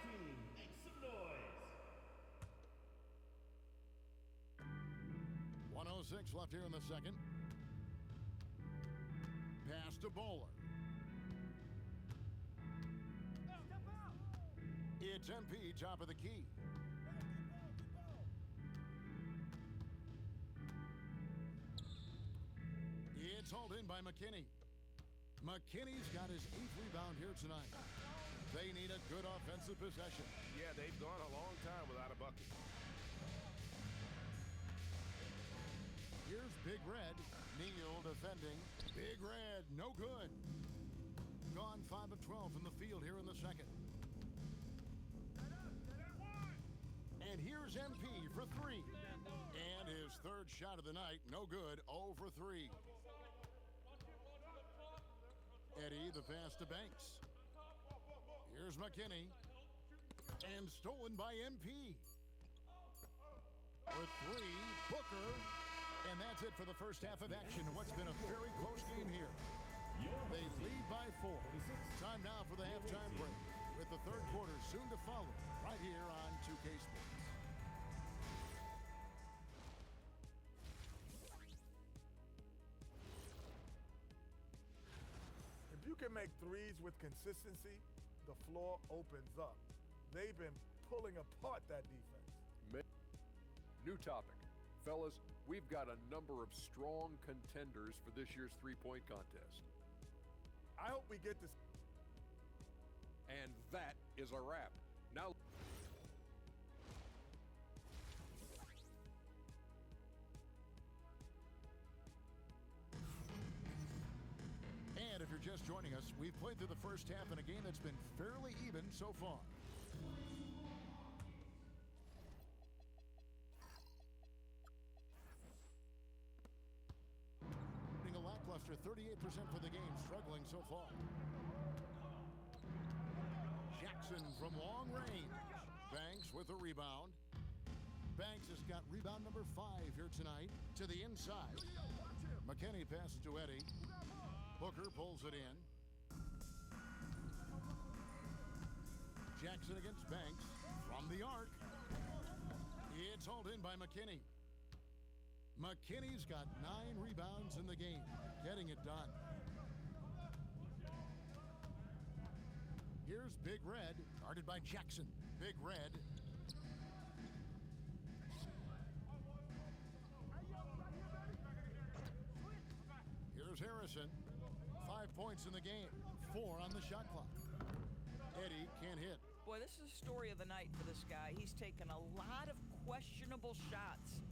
Speaker 1: Team, make some noise.
Speaker 3: 1:06 left here in the second. Pass to Bowler. It's MP, top of the key. It's hauled in by McKinney. McKinney's got his 8th rebound here tonight. They need a good offensive possession.
Speaker 4: Yeah, they've gone a long time without a bucket.
Speaker 3: Here's Big Red. Neal defending. Big Red, no good. Gone 5 of 12 from the field here in the second. And here's MP for 3. And his 3rd shot of the night, no good, 0 for 3. Eddie, the pass to Banks. Here's McKinney. And stolen by MP. For 3, Booker. And that's it for the first half of action in what's been a very close game here. They lead by 4. Time now for the halftime break, with the third quarter soon to follow right here on 2K Sports.
Speaker 2: If you can make threes with consistency, the floor opens up. They've been pulling apart that defense.
Speaker 9: New topic. Fellas, we've got a number of strong contenders for this year's three-point contest.
Speaker 2: I hope we get this.
Speaker 9: And that is a wrap. Now,
Speaker 3: through the first half in a game that's been fairly even so far. A lackluster 38% for the game, struggling so far. Jackson from long range. Banks with a rebound. Banks has got rebound number 5 here tonight. To the inside. McKinney passes to Eddie. Booker pulls it in. Jackson against Banks. From the arc. It's hauled in by McKinney. McKinney's got 9 rebounds in the game. Getting it done. Here's Big Red. Guarded by Jackson. Big Red. Here's Harrison. 5 points in the game. 4 on the shot clock. Eddie can't hit.
Speaker 8: Boy, this is the story of the night for this guy. He's taken a lot of questionable shots.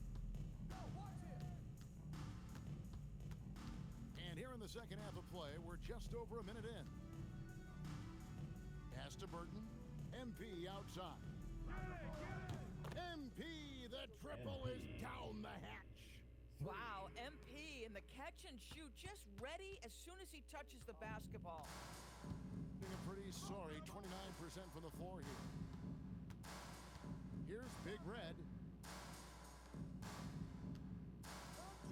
Speaker 3: And here in the second half of play, we're just over a minute in. Pass to Burton. MP outside. MP, the triple is down the hatch.
Speaker 8: Wow, MP in the catch and shoot, just ready as soon as he touches the basketball.
Speaker 3: Being a pretty sorry 29% from the floor here. Here's Big Red.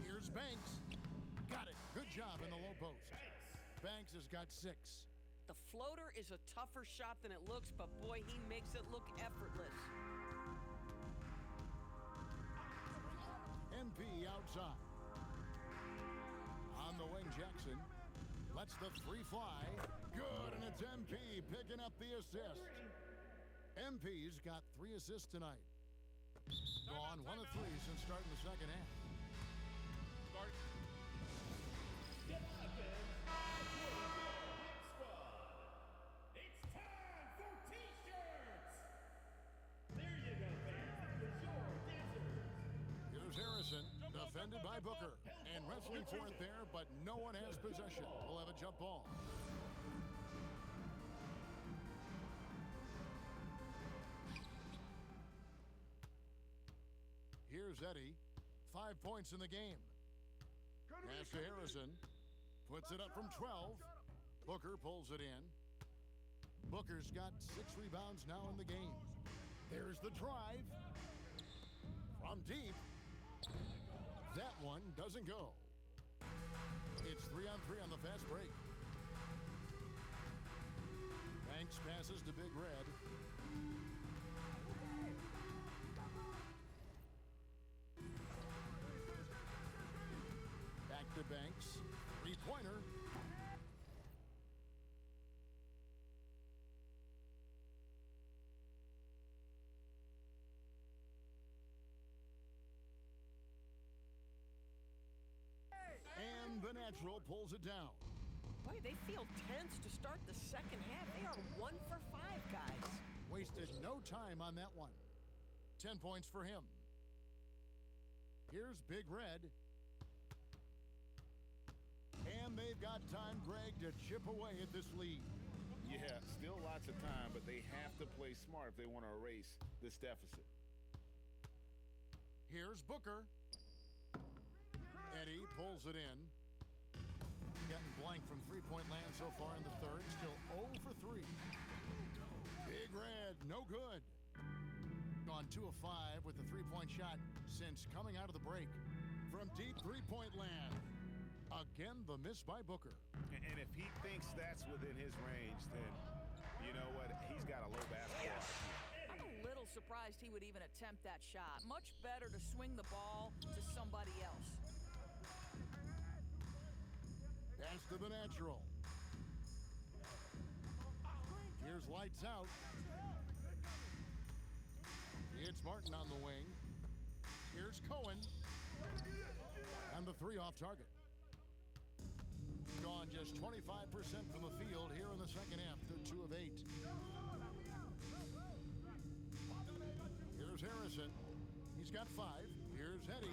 Speaker 3: Here's Banks. Got it. Good job in the low post. Banks has got 6.
Speaker 10: The floater is a tougher shot than it looks, but boy, he makes it look effortless.
Speaker 3: MP outside. On the wing, Jackson lets the 3 fly. Good, and it's MP picking up the assist. MP's got 3 assists tonight. Gone 1 of 3 since starting the second half.
Speaker 1: It's time for T-shirts! There you go, fans. There's your dancers.
Speaker 3: Here's Harrison, defended by Booker. And wrestling for it there, but no one has possession. We'll have a jump ball. Here's Eddie. 5 points in the game. Pass to Harrison. Puts it up from 12. Booker pulls it in. Booker's got 6 rebounds now in the game. There's the drive. From deep. That one doesn't go. It's 3-on-3 on the fast break. Banks passes to Big Red. Back to Banks. 3-pointer. And the natural pulls it down.
Speaker 10: Boy, they feel tense to start the second half. They are 1 for 5, guys.
Speaker 3: Wasted no time on that one. 10 points for him. Here's Big Red. And they've got time, Greg, to chip away at this lead.
Speaker 4: Yeah, still lots of time, but they have to play smart if they want to erase this deficit.
Speaker 3: Here's Booker. Eddie pulls it in. Getting blank from three-point land so far in the third. Still 0 for 3. Big Red, no good. Gone 2 of 5 with the three-point shot since coming out of the break. From deep three-point land. Again, the miss by Booker.
Speaker 4: And if he thinks that's within his range, then you know what? He's got a low basketball IQ.
Speaker 8: I'm a little surprised he would even attempt that shot. Much better to swing the ball to somebody else.
Speaker 3: Pass to the natural. Here's lights out. It's Martin on the wing. Here's Cohen. And the 3 off target. Gone just 25% from the field here in the second half. They're 2 of 8. Here's Harrison. He's got 5. Here's Eddie.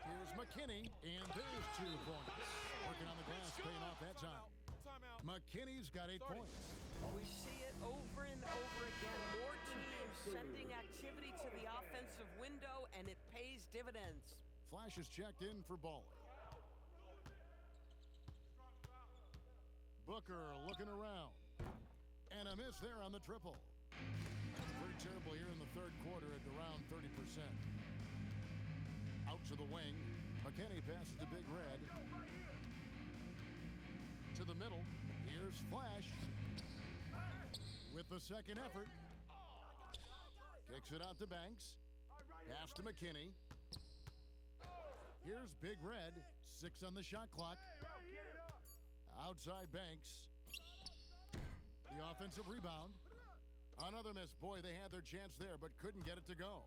Speaker 3: Here's McKinney. And there's 2 points. Working on the glass, paying off that time. McKinney's got 8 points.
Speaker 10: We see it over and over again. More teams sending activity to the offensive window, and it pays dividends.
Speaker 3: Flash is checked in for Baller. Booker looking around. And a miss there on the triple. Pretty terrible here in the third quarter at around 30%. Out to the wing. McKinney passes to Big Red. To the middle. Here's Flash. With the second effort. Kicks it out to Banks. Pass to McKinney. Here's Big Red. 6 on the shot clock. Outside Banks. The offensive rebound. Another miss. Boy, they had their chance there, but couldn't get it to go.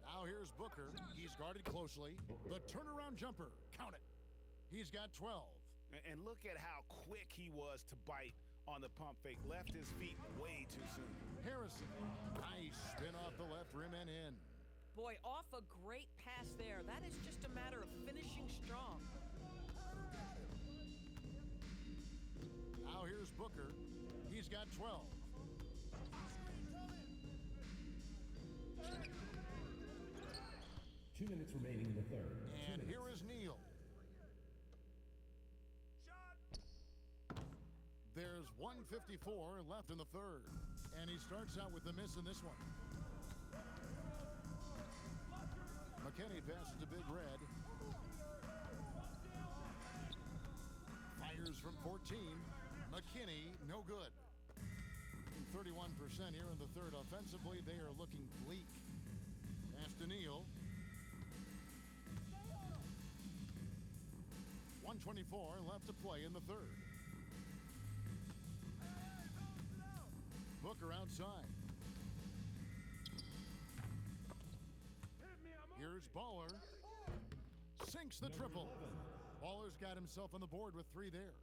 Speaker 3: Now here's Booker. He's guarded closely. The turnaround jumper. Count it. He's got 12.
Speaker 4: And look at how quick he was to bite on the pump fake. Left his feet way too soon.
Speaker 3: Harrison. Nice spin off the left rim and in.
Speaker 10: Boy, off a great pass there. That is just a matter of finishing strong.
Speaker 3: Now here's Booker. He's got 12.
Speaker 1: Two minutes remaining in the third.
Speaker 3: And here is Neal. There's 1:54 left in the third. And he starts out with the miss in this one. McKinney passes to Big Red. Fires from 14. McKinney, no good. 31% here in the third. Offensively, they are looking bleak. Pass to Neal. 1:24 left to play in the third. Booker outside. Here's Baller. Sinks the triple. Baller's got himself on the board with 3 there.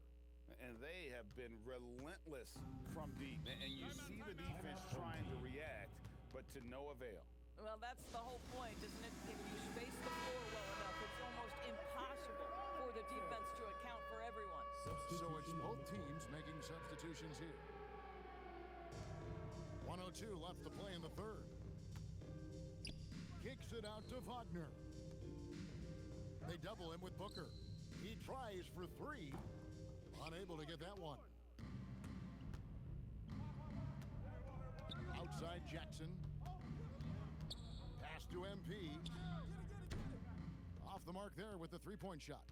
Speaker 4: And they have been relentless from deep. And you see the defense trying to react, but to no avail.
Speaker 8: Well, that's the whole point, isn't it? If you space the floor well enough, it's almost impossible for the defense to account for everyone.
Speaker 3: So it's both teams making substitutions here. 1:02 left to play in the third. Kicks it out to Wagner. They double him with Booker. He tries for 3. Unable to get that one. Outside Jackson. Pass to MP. Off the mark there with the 3-point shot.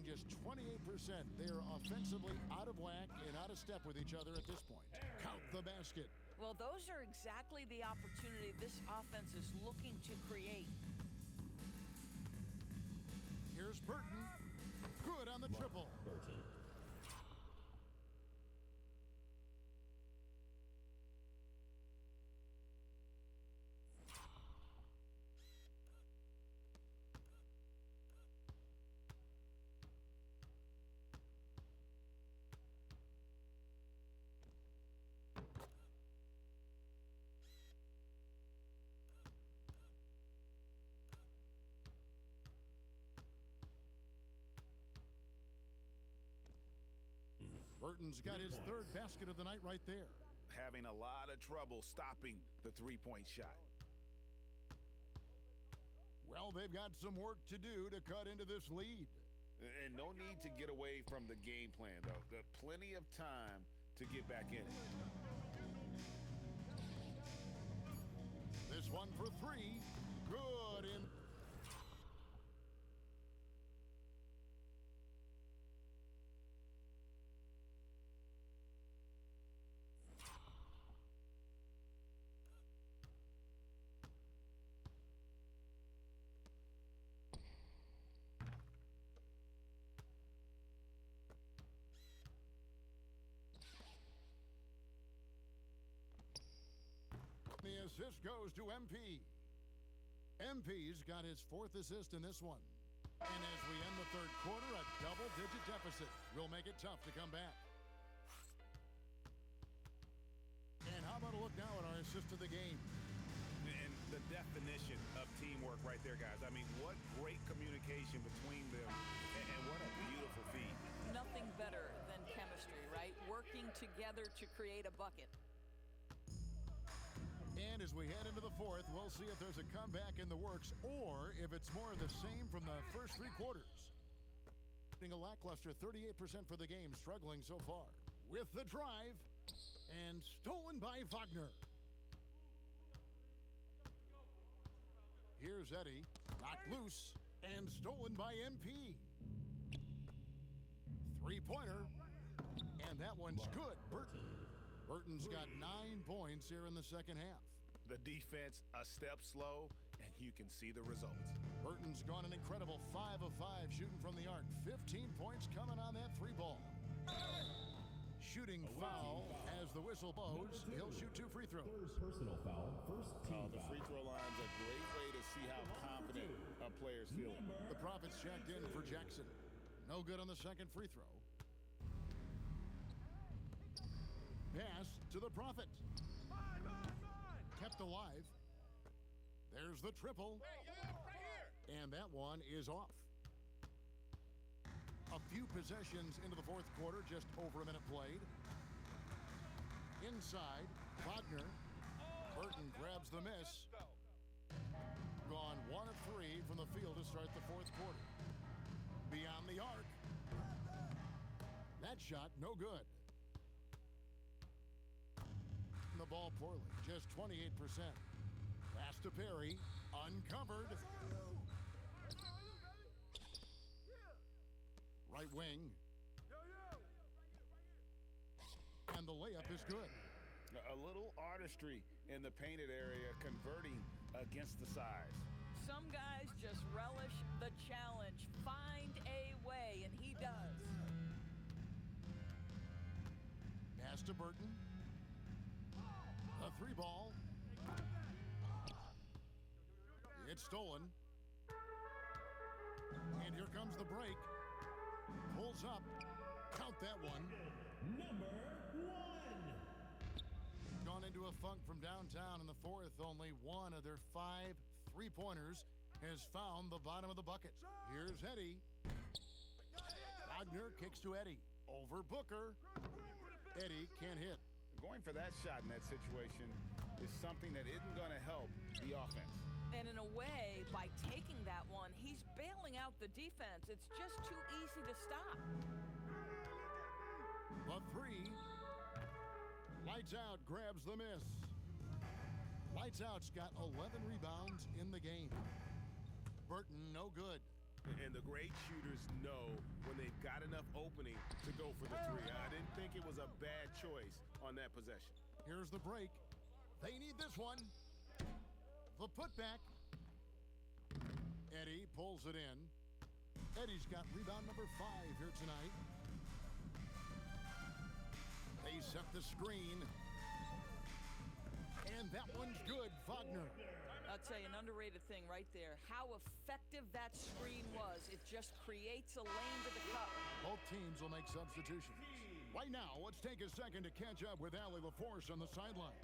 Speaker 3: Just 28%. They are offensively out of whack and out of step with each other at this point. Count the basket.
Speaker 8: Well, those are exactly the opportunity this offense is looking to create.
Speaker 3: Here's Burton. Good on the triple.
Speaker 1: Burton.
Speaker 3: Burton's got his third basket of the night right there.
Speaker 4: Having a lot of trouble stopping the 3-point shot.
Speaker 3: Well, they've got some work to do to cut into this lead.
Speaker 4: And no need to get away from the game plan, though. Got plenty of time to get back in it.
Speaker 3: This one for 3. Good in. The assist goes to MP. MP's got his 4th assist in this one. And as we end the third quarter, a double-digit deficit will make it tough to come back. And how about a look now at our assist of the game?
Speaker 4: And the definition of teamwork right there, guys. I mean, what great communication between them, and what a beautiful feat.
Speaker 8: Nothing better than chemistry, right? Working together to create a bucket.
Speaker 3: And as we head into the fourth, we'll see if there's a comeback in the works or if it's more of the same from the first three quarters. A lackluster 38% for the game, struggling so far. With the drive, and stolen by Wagner. Here's Eddie, knocked loose, and stolen by MP. Three-pointer, and that one's good. Burton's got 9 points here in the second half.
Speaker 4: The defense a step slow, and you can see the results.
Speaker 3: Burton's gone an incredible 5 of 5 shooting from the arc. 15 points coming on that three ball. Shooting foul as the whistle blows. He'll shoot 2 free throws.
Speaker 1: First personal foul, first team
Speaker 4: The
Speaker 1: foul.
Speaker 4: free throw line's a great way to see how confident a player's feeling.
Speaker 3: The Profits checked in for Jackson. No good on the second free throw. Pass to the Prophet. Kept alive. There's the triple. And that one is off. A few possessions into the fourth quarter, just over a minute played. Inside, Wagner. Burton grabs the miss. Gone 1 of 3 from the field to start the fourth quarter. Beyond the arc. That shot, no good. The ball poorly, just 28%. Pass to Perry, uncovered. Right wing. And the layup is good.
Speaker 4: A little artistry in the painted area, converting against the size.
Speaker 8: Some guys just relish the challenge. Find a way, and he does.
Speaker 3: Pass to Burton. A three ball. It's stolen. And here comes the break. Pulls up. Count that one.
Speaker 1: Number 1.
Speaker 3: Gone into a funk from downtown in the fourth. Only one of their 5 three-pointers has found the bottom of the bucket. Here's Eddie. Wagner kicks to Eddie. Over Booker. Eddie can't hit.
Speaker 4: Going for that shot in that situation is something that isn't going to help the offense.
Speaker 8: And in a way, by taking that one, he's bailing out the defense. It's just too easy to stop.
Speaker 3: The three. Lights Out grabs the miss. Lights Out's got 11 rebounds in the game. Burton, no good.
Speaker 4: And the great shooters know when they've got enough opening to go for the three. I didn't think it was a bad choice on that possession.
Speaker 3: Here's the break. They need this one. The putback. Eddie pulls it in. Eddie's got rebound number 5 here tonight. They set the screen. And that one's good, Wagner.
Speaker 8: I'll tell you, an underrated thing right there. How effective that screen was. It just creates a lane to the cup.
Speaker 3: Both teams will make substitutions. Right now, let's take a second to catch up with Allie LaForce on the sidelines.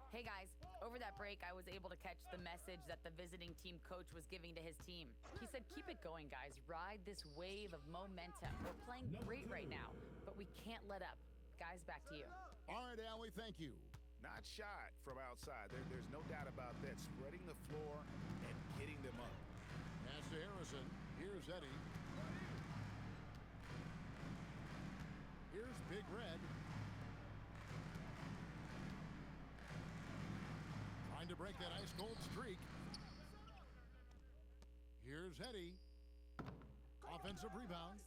Speaker 11: Hey guys, over that break, I was able to catch the message that the visiting team coach was giving to his team. He said, keep it going, guys. Ride this wave of momentum. We're playing great right now, but we can't let up. Guys, back to you.
Speaker 3: All right, Allie, thank you.
Speaker 4: Not shot from outside. There's no doubt about that. Spreading the floor and getting them up.
Speaker 3: Pass to Harrison. Here's Eddie. Here's Big Red. Trying to break that ice-cold streak. Here's Eddie. Offensive rebound.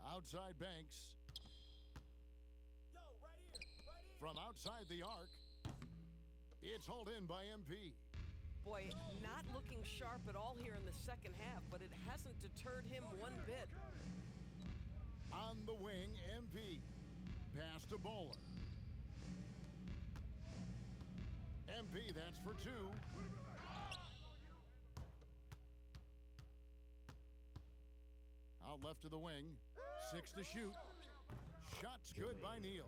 Speaker 3: Outside Banks. From outside the arc. It's hauled in by MP.
Speaker 10: Boy, not looking sharp at all here in the second half, but it hasn't deterred him one bit.
Speaker 3: On the wing, MP. Pass to Bowler. MP, that's for 2. Out left to the wing. 6 to shoot. Shot's good by Neal.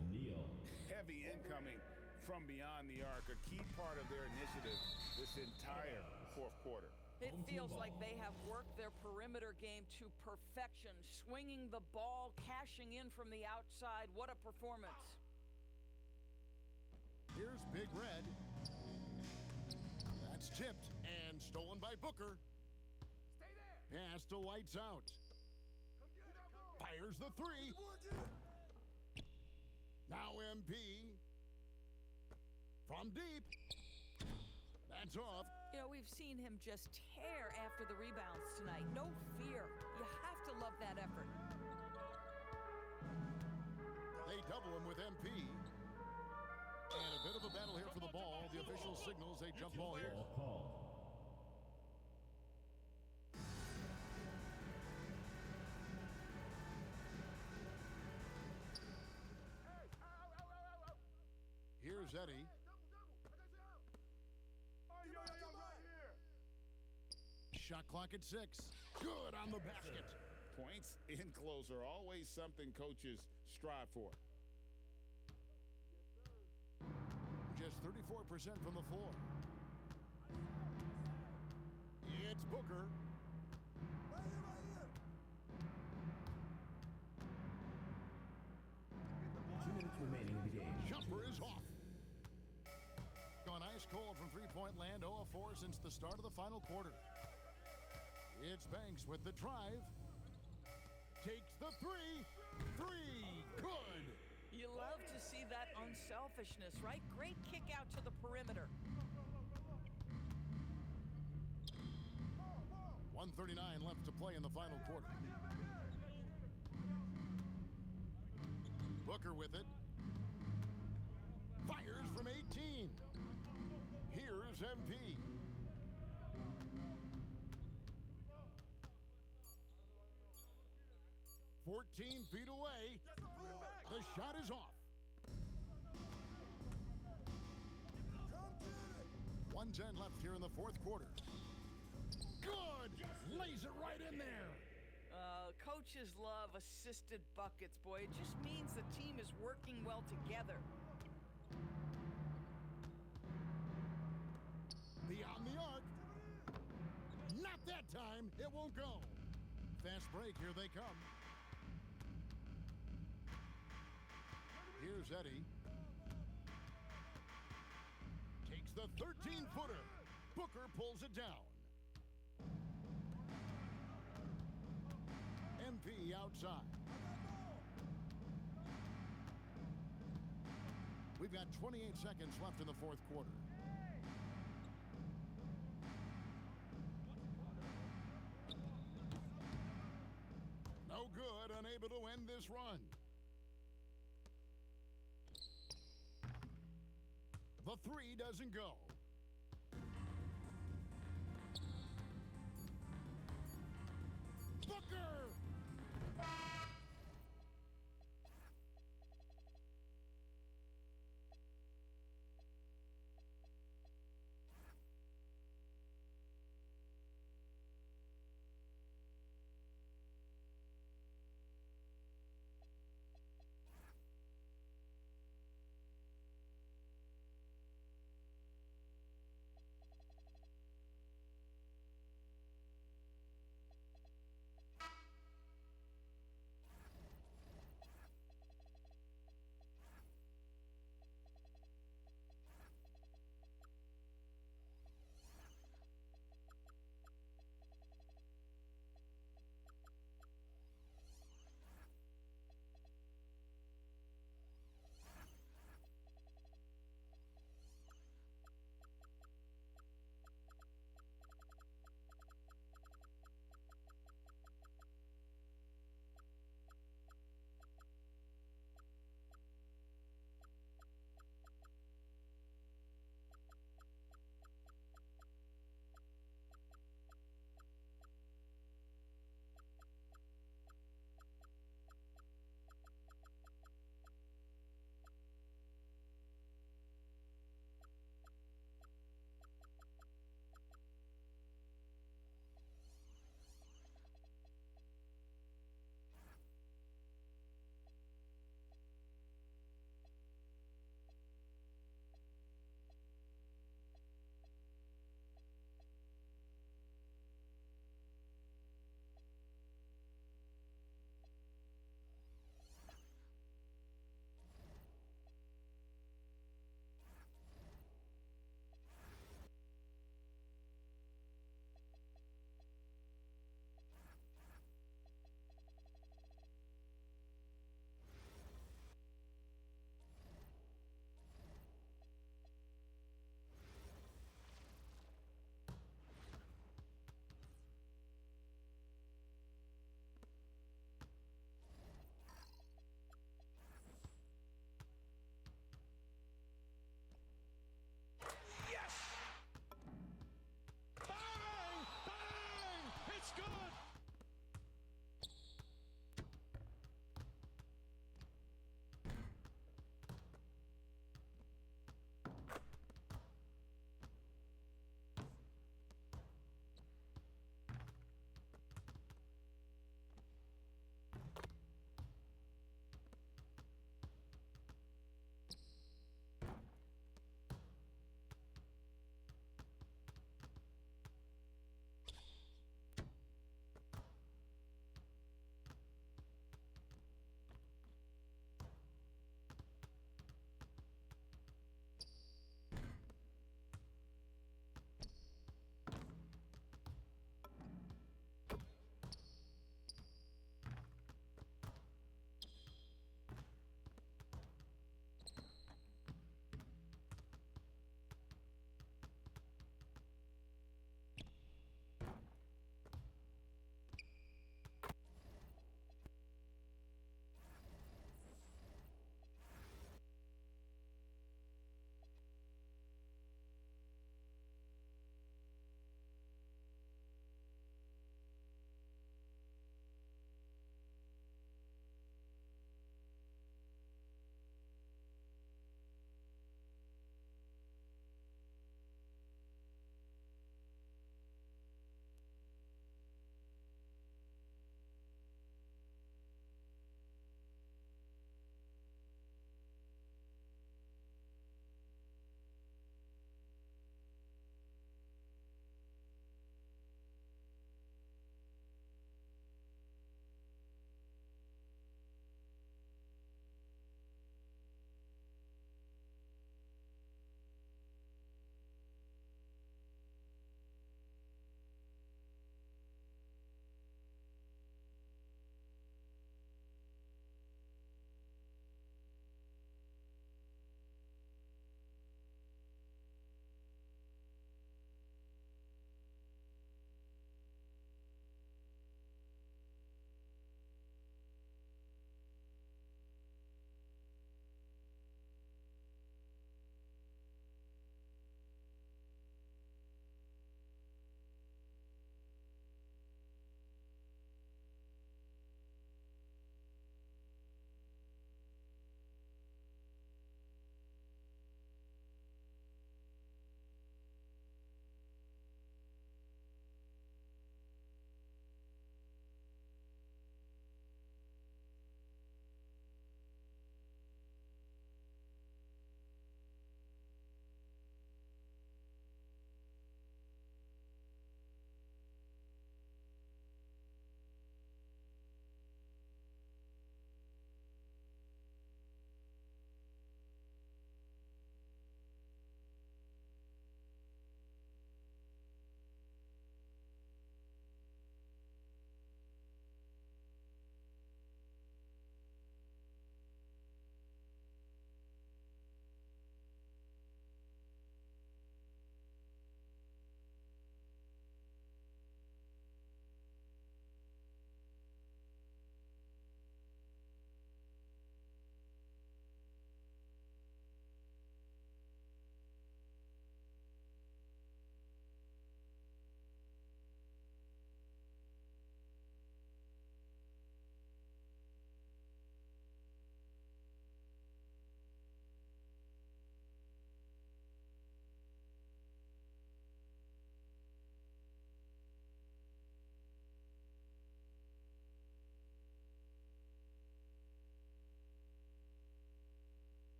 Speaker 4: Heavy incoming from beyond the arc, a key part of their initiative this entire fourth quarter.
Speaker 8: It feels like they have worked their perimeter game to perfection, swinging the ball, cashing in from the outside. What a performance.
Speaker 3: Here's Big Red. That's tipped and stolen by Booker. Pass to Lights Out. Fires the three. Now MP. From deep. That's off.
Speaker 8: You know, we've seen him just tear after the rebounds tonight. No fear. You have to love that effort.
Speaker 3: They double him with MP. And a bit of a battle here for the ball. The official signals a jump ball here. Here's Eddie. Shot clock at 6. Good on the basket.
Speaker 4: Points in close are always something coaches strive for.
Speaker 3: Just 34% from the floor. It's Booker.
Speaker 1: 2 minutes remaining in the game.
Speaker 3: Jumper is off. Gone ice cold from three-point land. 0 of 4 since the start of the final quarter. It's Banks with the drive. Takes the three. Good.
Speaker 8: You love to see that unselfishness, right? Great kick out to the perimeter.
Speaker 3: 1:39 left to play in the final quarter. Booker with it. Fires from 18. Here's MP. "14 feet away. The shot is off. 1:10 left here in the fourth quarter. Good! Lays it right in there.
Speaker 8: Coaches love assisted buckets, boy. It just means the team is working well together.
Speaker 3: Beyond the arc. Not that time. It won't go. Fast break. Here they come. Here's Eddie. Takes the 13-footer. Booker pulls it down. MP outside. We've got 28 seconds left in the fourth quarter. No good, unable to end this run. The three doesn't go. Booker!